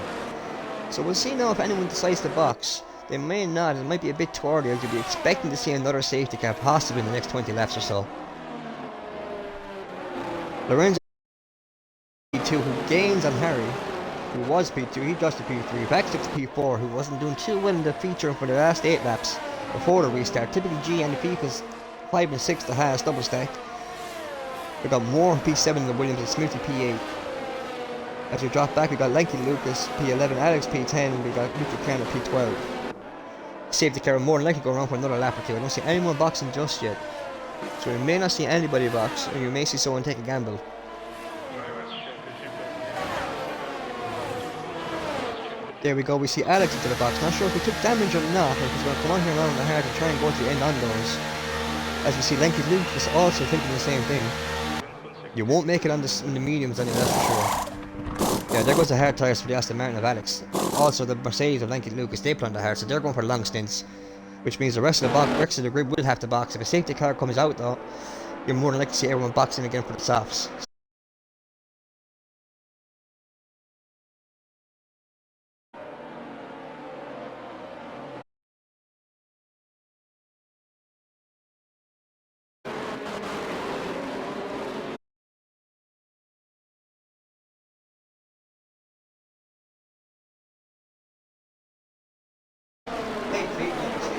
Speaker 1: So we'll see now if anyone decides to box. They may not, it might be a bit too early, as you'll be expecting to see another safety car possibly in the next 20 laps or so. Lorenzo P2, who gains on Harry, who was P2, he drops to P3, back to P4, who wasn't doing too well in the feature for the last 8 laps before the restart. Typically G and the FIFA's 5 and 6 the highest double stack. We got more P7 than Williams and Smithy P8. As we drop back, we got Lanky Lucas P11, Alex P10, and we got Luke Buchanan P12. Safety car more than likely go around for another lap or two. I don't see anyone boxing just yet. So we may not see anybody box, or you may see someone take a gamble. There we go, we see Alex into the box. Not sure if he took damage or not, but he's going to come on here around the hard to try and go to the end on those. As we see Lanky Lucas also thinking the same thing. You won't make it on in the mediums anyway, that's for sure. Yeah, there goes the hard tyres for the Aston Martin of Alex. Also the Mercedes of Lanky Lucas, they plan the hard, so they're going for long stints. Which means the rest of the grid will have to box. If a safety car comes out though, you're more than likely to see everyone boxing again for the softs. 8 feet, you can see.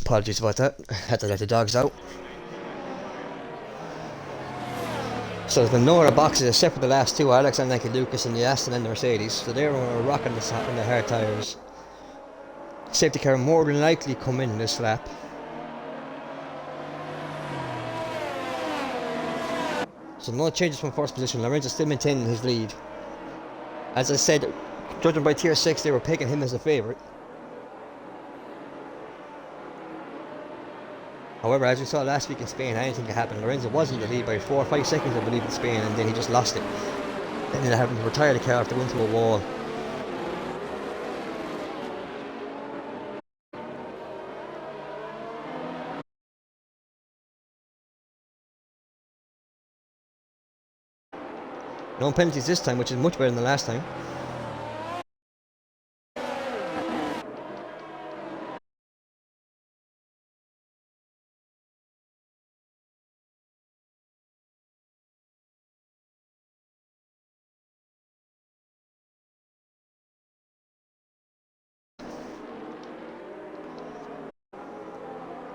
Speaker 1: Apologies about that. Had to let the dogs out. So there's been no other boxes except for the last two, Alex and Nike Lucas and the Aston and the Mercedes. So they're rocking in the hard tyres. Safety car more than likely come in this lap. So no changes from first position. Lorenzo still maintaining his lead. As I said, judging by tier 6, they were picking him as a favourite. However, as we saw last week in Spain, anything can happen. Lorenzo was in the lead by 4 or 5 seconds, I believe, in Spain, and then he just lost it. Ended up having to retire the car after going through a wall. No penalties this time, which is much better than the last time.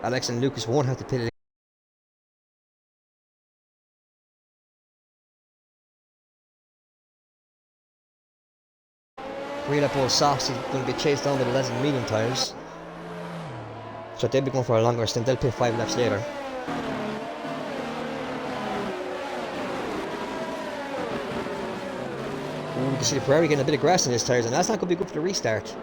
Speaker 1: Alex and Lucas won't have to pit it. Real up old softs is going to be chased down by the lads in medium tyres. So they'll be going for a longer stint. They'll pit 5 laps later. Ooh, you can see the Ferrari getting a bit of grass in his tyres, and that's not going to be good for the restart.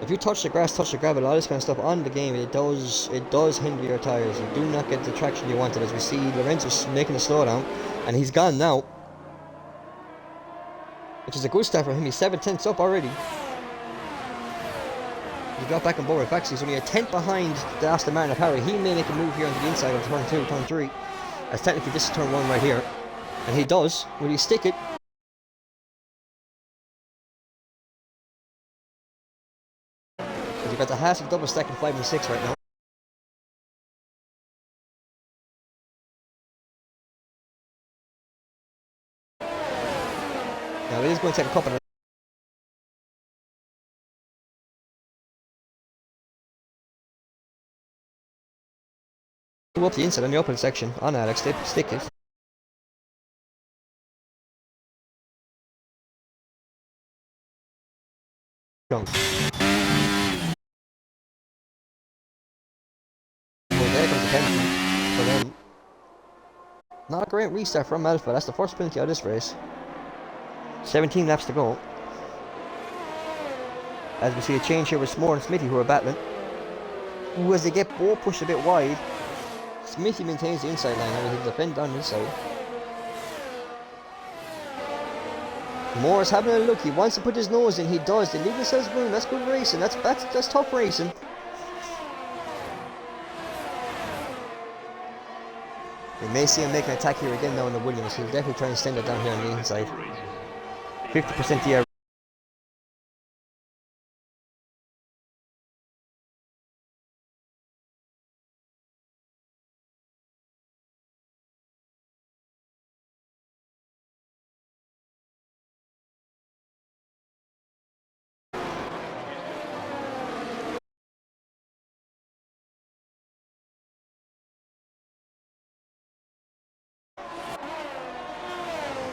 Speaker 1: If you touch the grass, touch the gravel, all this kind of stuff on the game, it does hinder your tyres. You do not get the traction you wanted. As we see, Lorenzo's making a slowdown, and he's gone now. Which is a good start for him. He's 7/10ths up already. He got back on board with Baxi. He's only a 10th behind the Aston Martin of Harry. He may make a move here onto the inside of turn 2, turn 3. As technically this is turn 1 right here. And he does. Will he stick it? Because you've got the half of double stack in 5 and 6 right now. Now it is going to take a couple of up the inside on the upper section on Alex. Stick it. Well, there comes the penalty for them. Not a great restart from Alpha. That's the first penalty of this race. 17 laps to go. As we see a change here with Smore and Smithy, who are battling. Ooh, as they get both pushed a bit wide, Smithy maintains the inside line and he'll defend on this side. Moore is having a look. He wants to put his nose in. He does. They leave themselves room. That's good racing. That's tough racing. We may see him make an attack here again now in the Williams. He'll definitely try and send it down here on the inside. 50% DR.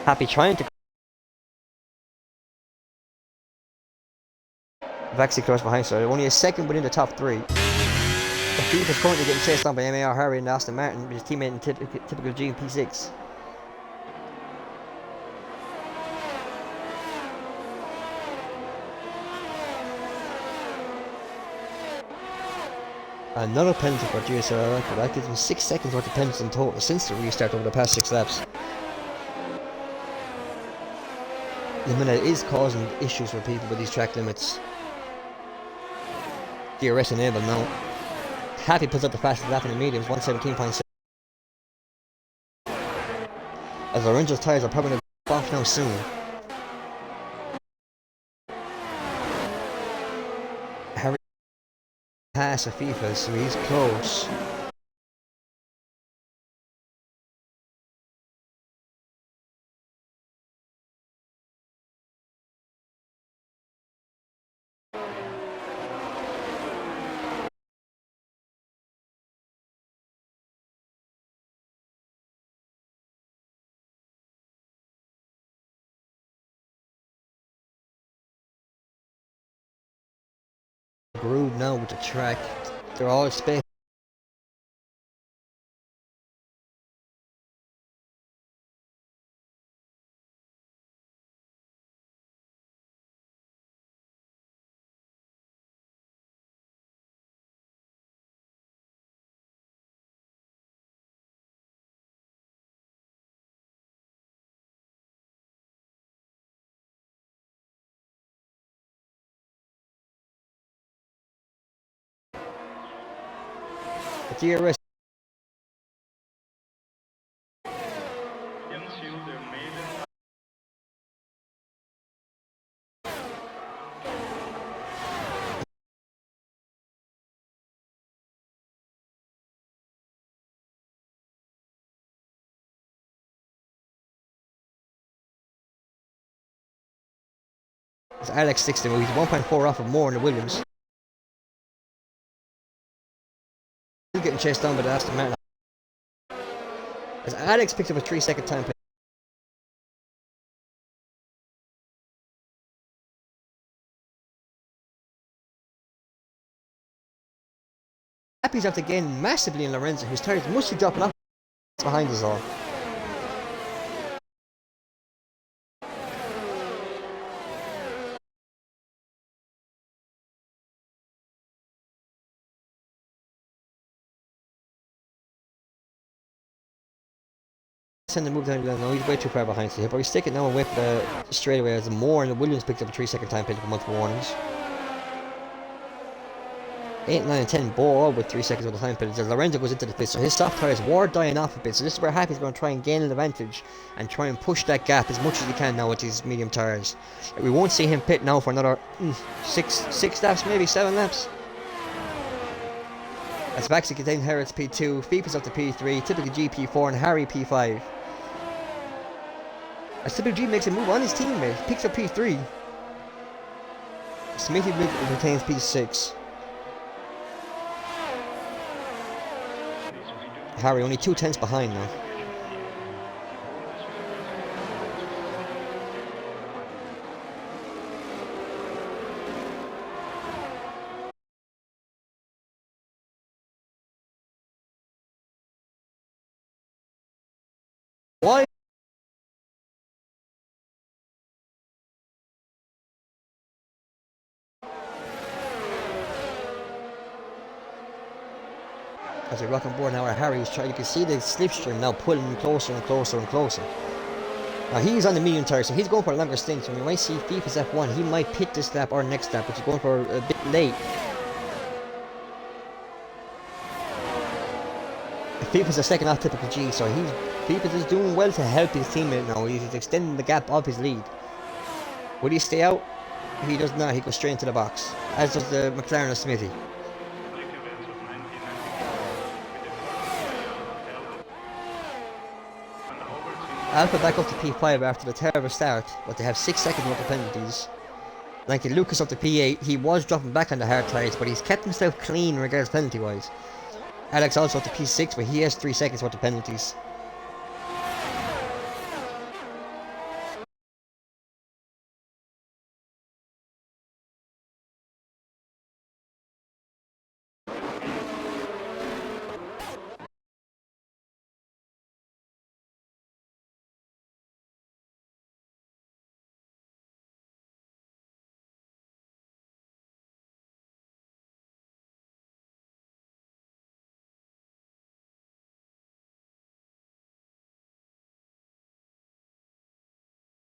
Speaker 1: Happy trying to... Vaxi close behind, so only a second within the top 3. The Thief is currently getting chased down by MAR Harry and Aston Martin, with his teammate in typical GP6. Another penalty for GSRL, but that gives him 6 seconds worth of penalties in total since the restart over the past 6 laps. Imola is causing issues for people with these track limits. DRS enabled now. Happy puts up the fastest lap in the mediums, 117.6. As Lorenzo's tyres are probably going to go off now soon. Harry pass a FIFA, so he's close. Groove now with the track. They're all expecting. The DRS. As Alex sticks to him, he's 1.4 off of more in the Williams. He's getting chased down by the Aston Martin. As Alex picks up a 3-second time penalty. Happy's up again massively in Lorenzo, whose tyres must be dropping off behind us all. Send the move down the no, he's way too far behind here, but he's sticking now and whip straight away as Moore and the Williams picked up a 3-second time penalty for multiple warnings. 8, 9 and 10 ball with 3 seconds of the time penalty as Lorenzo goes into the pit, so his soft tyres were dying off a bit, so this is where Happy's going to try and gain an advantage and try and push that gap as much as he can now with these medium tyres. We won't see him pit now for another 6 laps, maybe 7 laps. As Baxi contains Harrod's P2, Fipa's up to P3, typical GP4 and Harry P5. As Typical G makes a move on his teammate, picks up P3. Smithy retains P6. Harry only 2/10 behind now. Why? As we rock on board now, Harry's trying. You can see the slipstream now pulling him closer and closer and closer. Now he's on the medium tire, so he's going for a longer stint. So we might see FIFA's F1. He might pit this lap or next lap, but he's going for a bit late. FIFA's a second off typical G, so FIFA is doing well to help his teammate now. He's extending the gap of his lead. Will he stay out? He does not. He goes straight into the box, as does the McLaren of Smithy. Alpha back up to P5 after the terrible start, but they have 6 seconds worth of penalties. Like Lucas up to P8, he was dropping back on the hard tyres, but he's kept himself clean regards penalty wise. Alex also up to P6, but he has 3 seconds worth of penalties.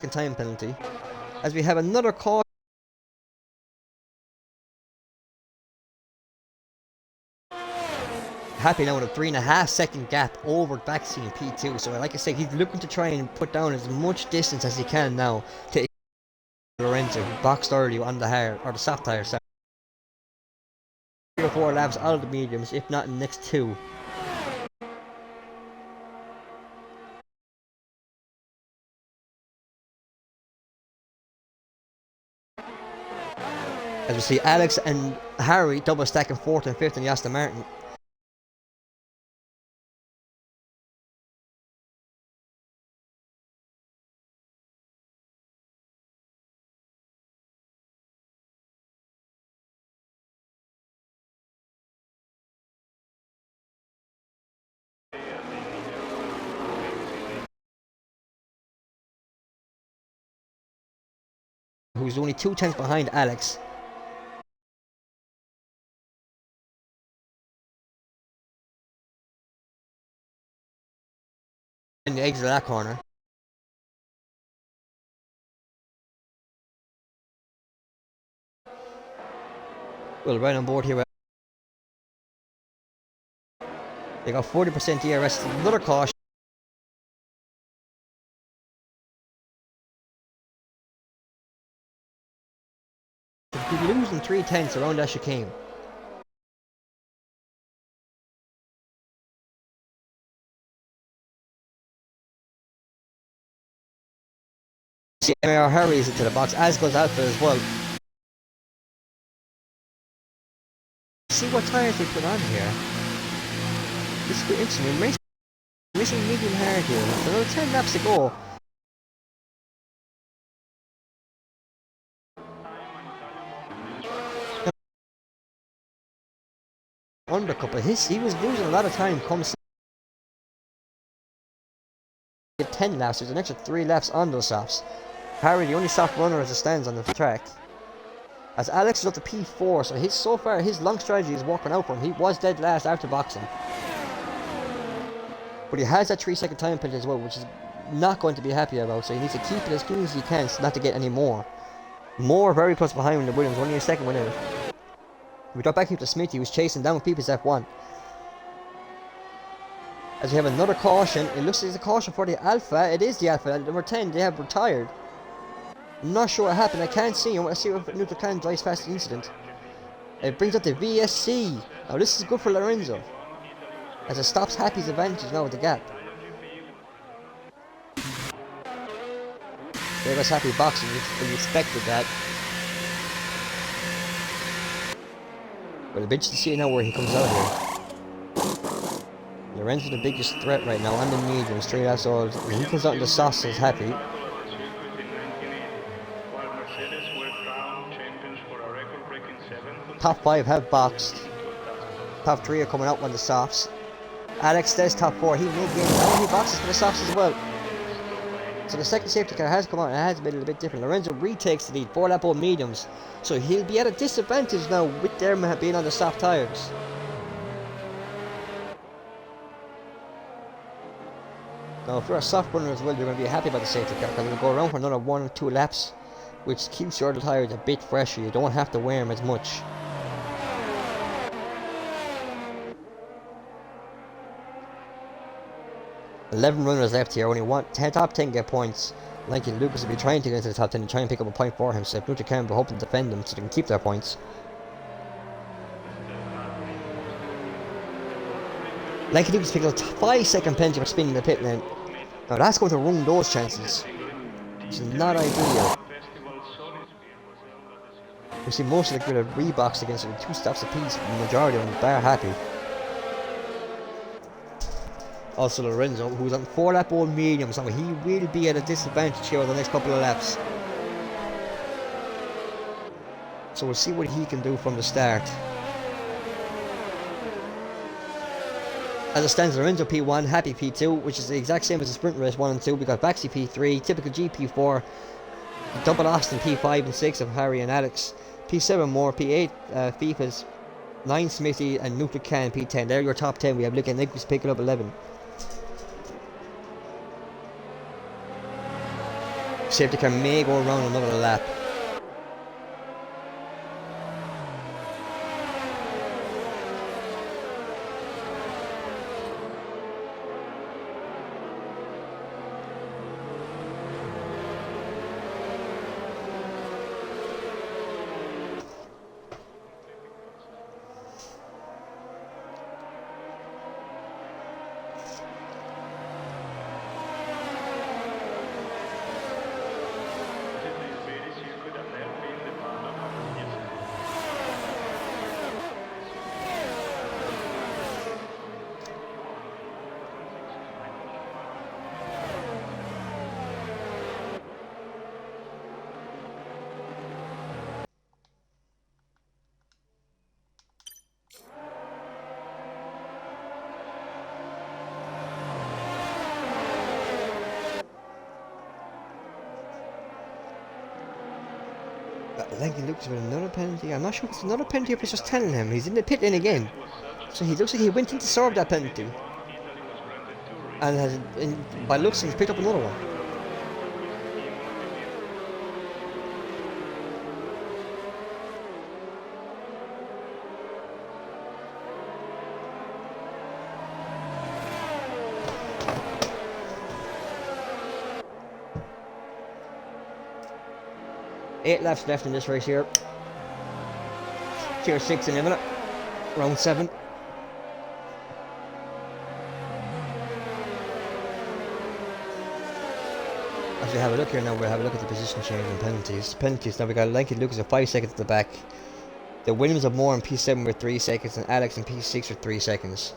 Speaker 1: time penalty. As we have another call. Happy now with a 3.5 second gap over Baxi in P2. So like I said, he's looking to try and put down as much distance as he can now to Lorenzo, who boxed early on the hard or the soft tire. 3 or 4 laps out of the mediums, if not in the next 2. As we see Alex and Harry double stacking 4th and 5th in the Aston Martin. Who's only 2 tenths behind Alex. In the exit of that corner. Well, right on board here. They got 40% DRS. Another caution. He'll be losing 3 tenths around that chicane. See, MR hurries into the box, as goes Alpha as well. See what tires they put on here. This is interesting. We're racing medium hard here. There's another 10 laps to go. Undercut, but he was losing a lot of time. Comes 10 laps. There's an extra 3 laps on those softs. Harry, the only soft runner as it stands on the track. As Alex is up to P4, so so far his long strategy is working out for him. He was dead last after boxing. But he has that 3-second time penalty as well, which is not going to be happy about, so he needs to keep it as clean as he can so not to get any more. More very close behind the Williams, only a second one out. We drop back here to Smithy, who's chasing down Peepers F1. As we have another caution, it looks like it's a caution for the Alpha. It is the Alpha, number 10, they have retired. I'm not sure what happened, I can't see. I want to see if Neutral Can drives past the incident. It brings up the VSC. Now this is good for Lorenzo, as it stops Happy's advantage now with the gap. There goes Happy boxing, we expected that. But it'll be interesting to see now where he comes out here. Lorenzo's the biggest threat right now on the medium, straight laps old. When he comes out in the softs, is Happy. Top 5 have boxed. Top 3 are coming out on the softs. Alex stays top 4. He may gain now. He boxes for the softs as well. So the second safety car has come out and it has been a little bit different. Lorenzo retakes the lead, 4 lap old mediums. So he'll be at a disadvantage now with them being on the soft tyres. Now if you're a soft runner as well, you're going to be happy about the safety car because it'll go around for another 1 or 2 laps, which keeps your tyres a bit fresher. You don't have to wear them as much. $11 runners left here, only top 10 get points. Lanky Lucas will be trying to get into the top 10 and try and pick up a point for himself. Neutral Can will hope to defend them so they can keep their points. Lanky Lucas picked up a 5-second penalty for spinning the pit lane. Now that's going to ruin those chances, which is not ideal. We see most of the grid have reboxed against it with 2 stops apiece from the majority of them, bar Happy. Also Lorenzo, who's on 4 lap old medium, so he will be at a disadvantage here over the next couple of laps. So we'll see what he can do from the start. As it stands, Lorenzo P1, Happy P2, which is the exact same as the sprint race 1 and 2. We got Baxi P3, typical GP4, double Austin P5 and 6 of Harry and Alex, P7 more, P8 FIFA's, 9 Smithy and Neutral Can P10. They're your top 10. We have Luke and Nick who's picking up 11. safety car may go around another lap. Lanky Lucas with another penalty. I'm not sure if it's another penalty or if it's just telling him. He's in the pit lane again. So he looks like he went in to serve that penalty. And has, by looks, he's picked up another one. Eight laps left in this race here. Tier 6 in Imola. Round 7. As we have a look here now, we'll have a look at the position change and penalties. Penalties, now we got Lanky Lucas at 5 seconds at the back. The Williams of Moore in P7 with 3 seconds and Alex in P6 with 3 seconds.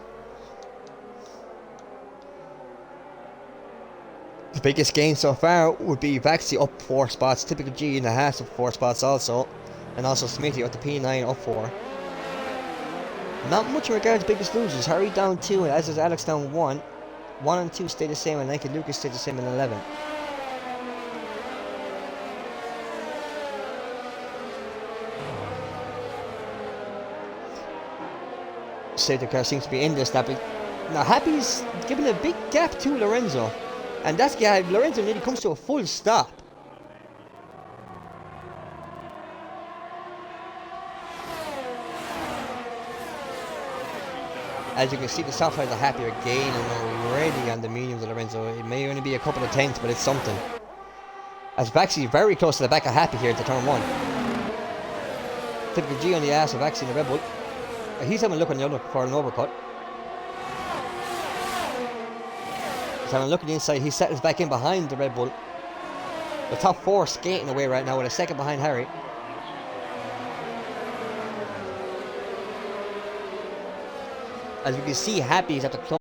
Speaker 1: The biggest gain so far would be Vaxi up 4 spots, Typical G in the Haas up 4 spots also, and also Smithy up to P9 up 4. Not much in regards to biggest losers. Harry down 2, as is Alex down 1. 1 and 2 stay the same, and Lanky Lucas stay the same in 11. Safety car seems to be in this lap. Now Happy's giving a big gap to Lorenzo. And that's guy, Lorenzo nearly comes to a full stop. As you can see, the soft side are Happy again and already on the mediums of Lorenzo. It may only be a couple of tenths, but it's something. As Vaxi very close to the back of Happy here at the turn 1. Typical G on the ass of Vaxi in the Red Bull. He's having a look on the other for an overcut. He's having a look at the inside. He settles back in behind the Red Bull. The top 4 skating away right now with a second behind Harry. As you can see, Happy is at the club.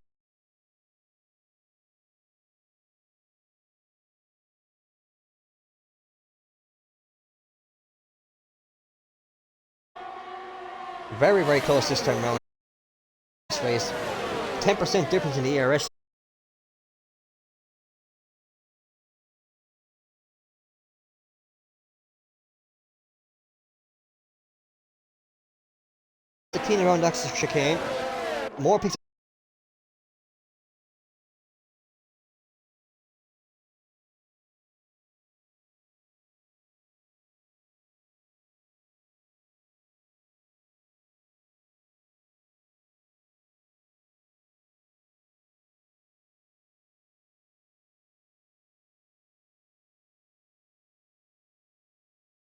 Speaker 1: Very, very close this time round. This race. 10% difference in the ERS. The clean around Axis chicane. More pieces.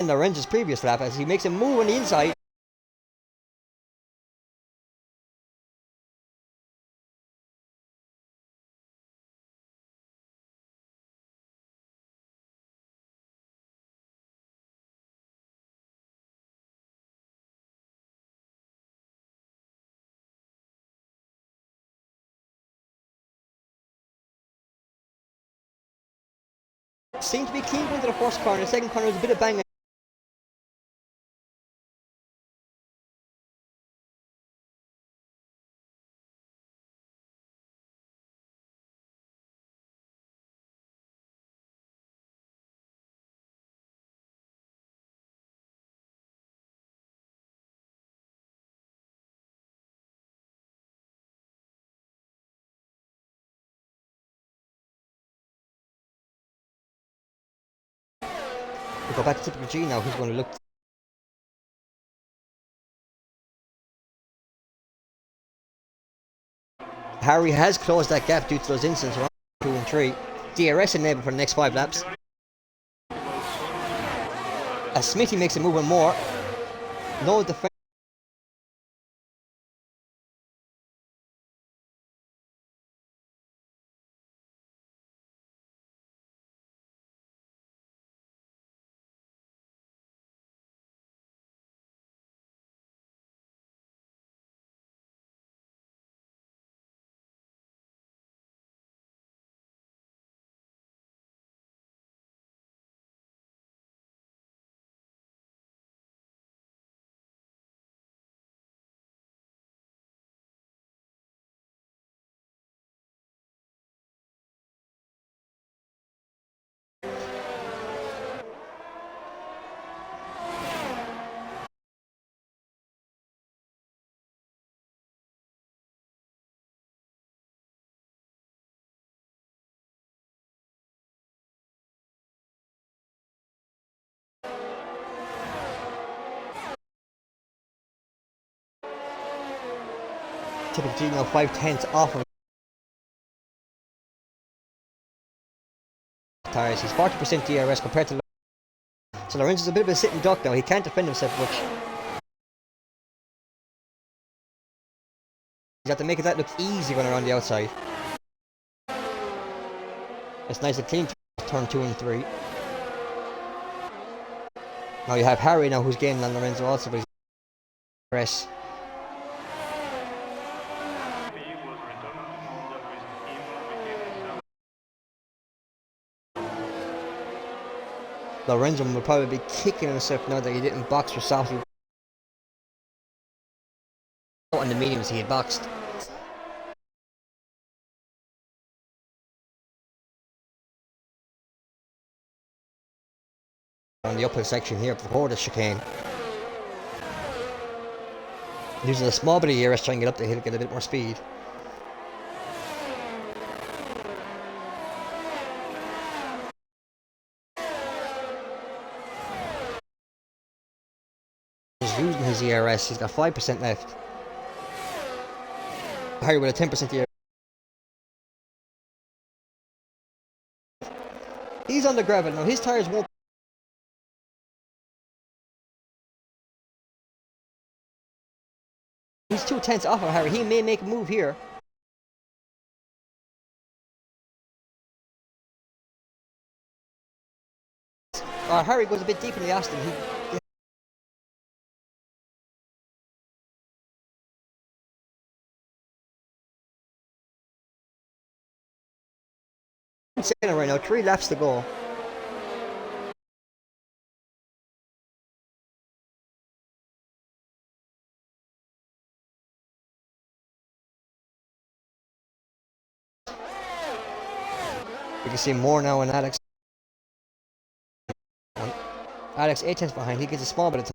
Speaker 1: In Lorenzo's previous lap as he makes a move on the inside. Seemed to be clean into the first corner. The second corner was a bit of bang. We go back to typical G now, who's going to look. Harry has closed that gap due to those incidents around 2 and 3. DRS enabled for the next 5 laps. As Smithy makes a move on more. No defense. Typical G now 5/10 off of tires. He's 40% DRS compared to. So Lorenzo's a bit of a sitting duck now. He can't defend himself much. He's got to make that look easy when around the outside. It's nice and clean turn 2 and 3. Now you have Harry now who's gaining on Lorenzo also, but he's press. Lorenzo will probably be kicking himself now that he didn't box for softly. On the mediums he had boxed. On the upper section here before the chicane. Using a small bit of ERS trying to get up the hill, get a bit more speed. He's using his ERS, he's got 5% left. Harry with a 10% ERS. He's on the gravel now, his tyres won't. He's 2/10 off of Harry, he may make a move here. Harry goes a bit deep in the Aston. He's saying right now, 3 laps to go. You can see more now in Alex. Alex 8/10 behind, he gets a small bit of time.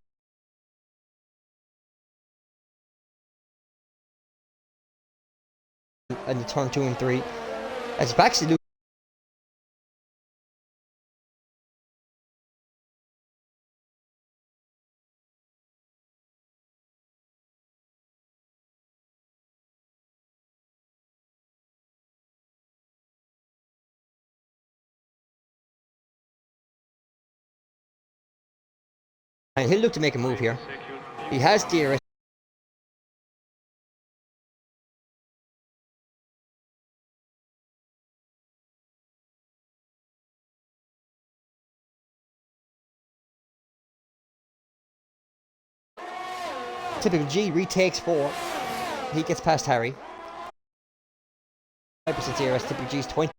Speaker 1: And the turn 2 and 3. As Baxley and he'll look to make a move here. He has DRS. Typical G retakes 4. He gets past Harry. 5% DRS, typical G's 20.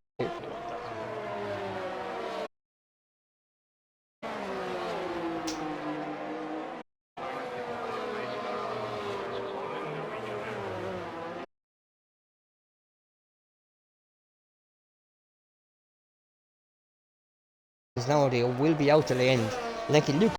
Speaker 1: Now they will be out till the end. Lenky Luke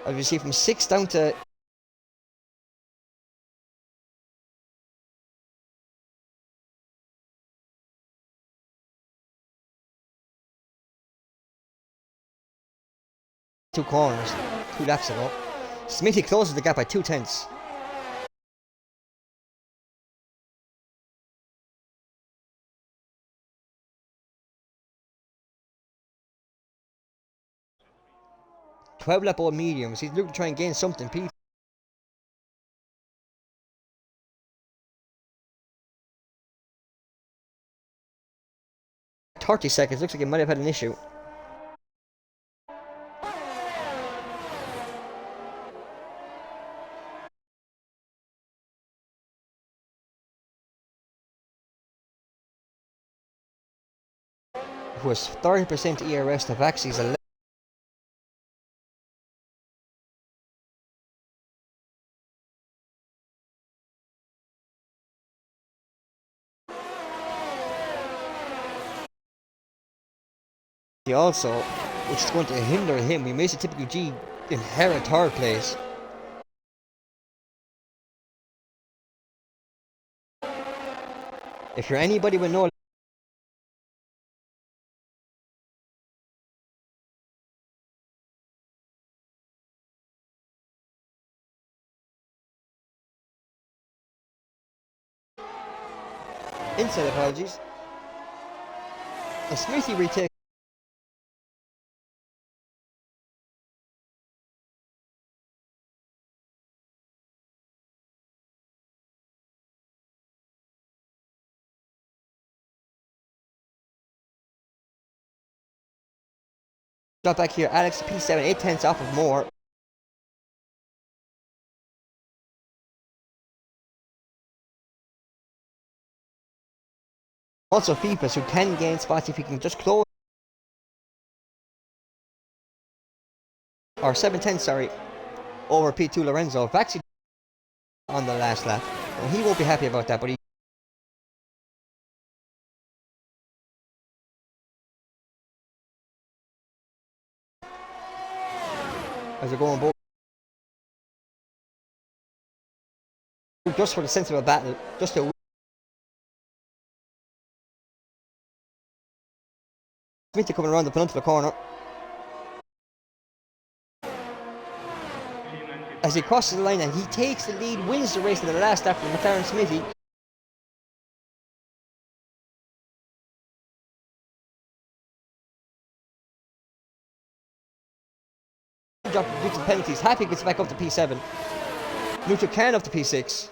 Speaker 1: As we see, from 6 down to 2 corners, 2 laps ago. Smithy closes the gap by 2/10. Lap old mediums. He's looking to try and gain something. 30 seconds. Looks like he might have had an issue. Who has 30% ERS to Vaxi's 11. He also, which is going to hinder him. He makes a typical G inherit 3rd place. If you're anybody with no inside apologies, and Smithy retakes. Drop back here, Alex P7, 8/10 off of Moore. Also Fifas, who can gain spots if he can just close. Or 7/10, sorry, over P2 Lorenzo. Vaxi on the last lap. And he won't be happy about that, but he as they're going both just for the sense of a battle, just to Smithy coming around the penultimate corner. As he crosses the line and he takes the lead, wins the race in the last lap from McLaren Smithy. Drop due to penalties. Happy gets back up to P7. Lucha can up to P6.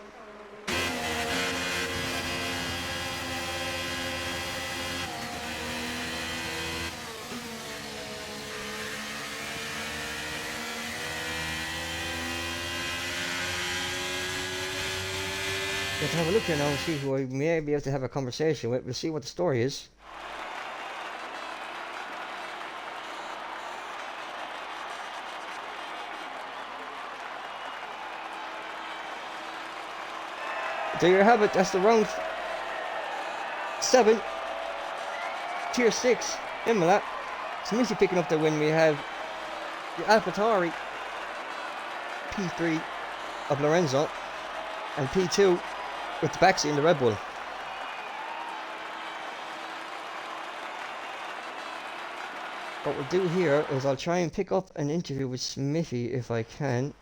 Speaker 1: Let's have a look here now and see who I may be able to have a conversation with. We'll see what the story is. There you have it. That's the round 7, tier 6, Imola. Smithy picking up the win. We have the AlphaTauri, P3 of Lorenzo, and P2 with the Baxi in the Red Bull. What we'll do here is I'll try and pick up an interview with Smithy if I can.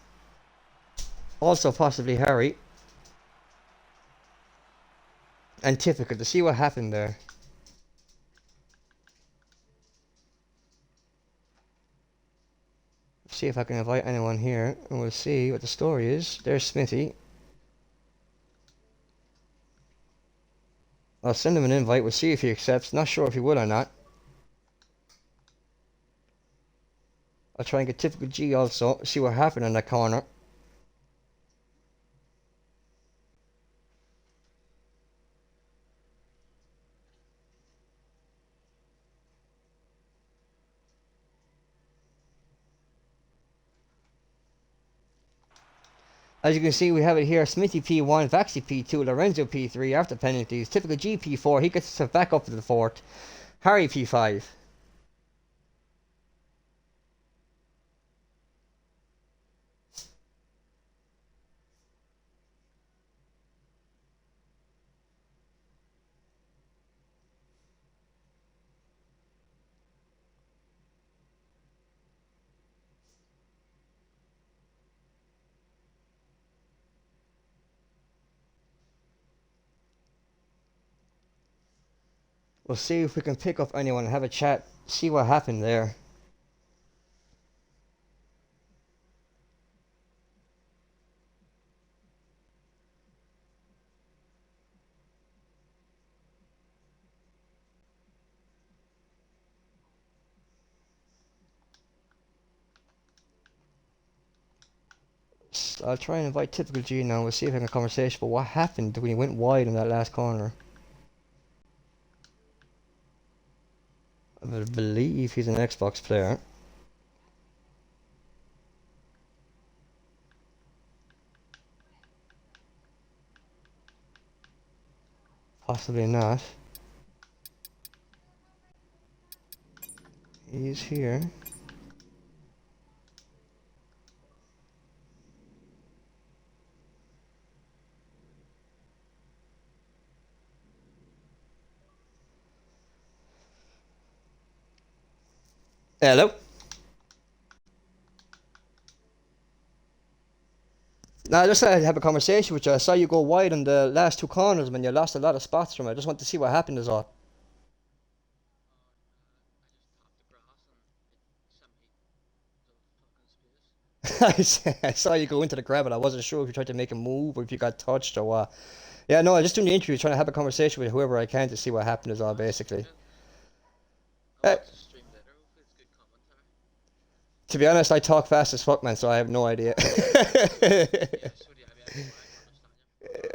Speaker 1: Also possibly Harry. And Typical to see what happened there. See if I can invite anyone here and we'll see what the story is. There's Smithy. I'll send him an invite, we'll see if he accepts. Not sure if he will or not. I'll try and get Typical G also, see what happened in that corner. As you can see, we have it here. Smithy P1, Vaxi P2, Lorenzo P3 after penalties. Typical G P4, he gets himself back up to the 4th. Harry P5. We'll see if we can pick up anyone and have a chat, see what happened there. I'll try and invite Typical G now. We'll see if I can have a conversation about what happened when he went wide in that last corner. I believe he's an Xbox player. Possibly not. He's here. Hello? No, I just said I'd have a conversation with you. I saw you go wide on the last two corners, man. You lost a lot of spots from it. I just want to see what happened is all. I saw you go into the grab, but I wasn't sure if you tried to make a move or if you got touched or what. Yeah, no, I just doing the interview, trying to have a conversation with whoever I can to see what happened is all, basically. Uh, to be honest, I talk fast as fuck, man, so I have no idea.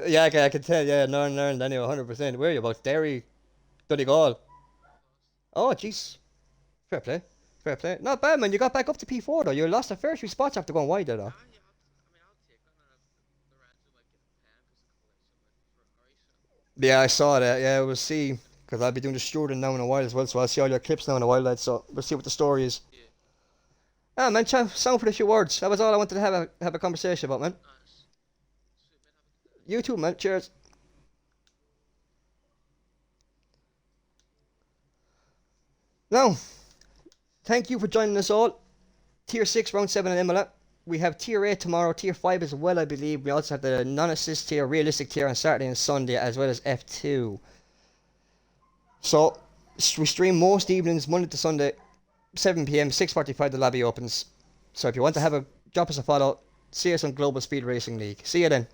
Speaker 1: Yeah, I can tell, yeah, learned anyway, 100%. Where are you about? Derry, Donegal. Oh, jeez. Fair play. Fair play. Not bad, man. You got back up to P4, though. You lost a fair few spots after going wide, there, though. Yeah, I saw that. Yeah, we'll see. Because I'll be doing the Sturden now in a while as well, so I'll see all your clips now in a while, lads. So we'll see what the story is. Ah, man, sound for a few words. That was all I wanted to have a conversation about, man. You too, man. Cheers. Now, thank you for joining us all. Tier 6, Round 7 in Imola. We have Tier 8 tomorrow, Tier 5 as well, I believe. We also have the non-assist tier, realistic tier on Saturday and Sunday, as well as F2. So, we stream most evenings, Monday to Sunday, 7 p.m, 6:45 the lobby opens. So if you want to drop us a follow, see us on Global Speed Racing League. See you then.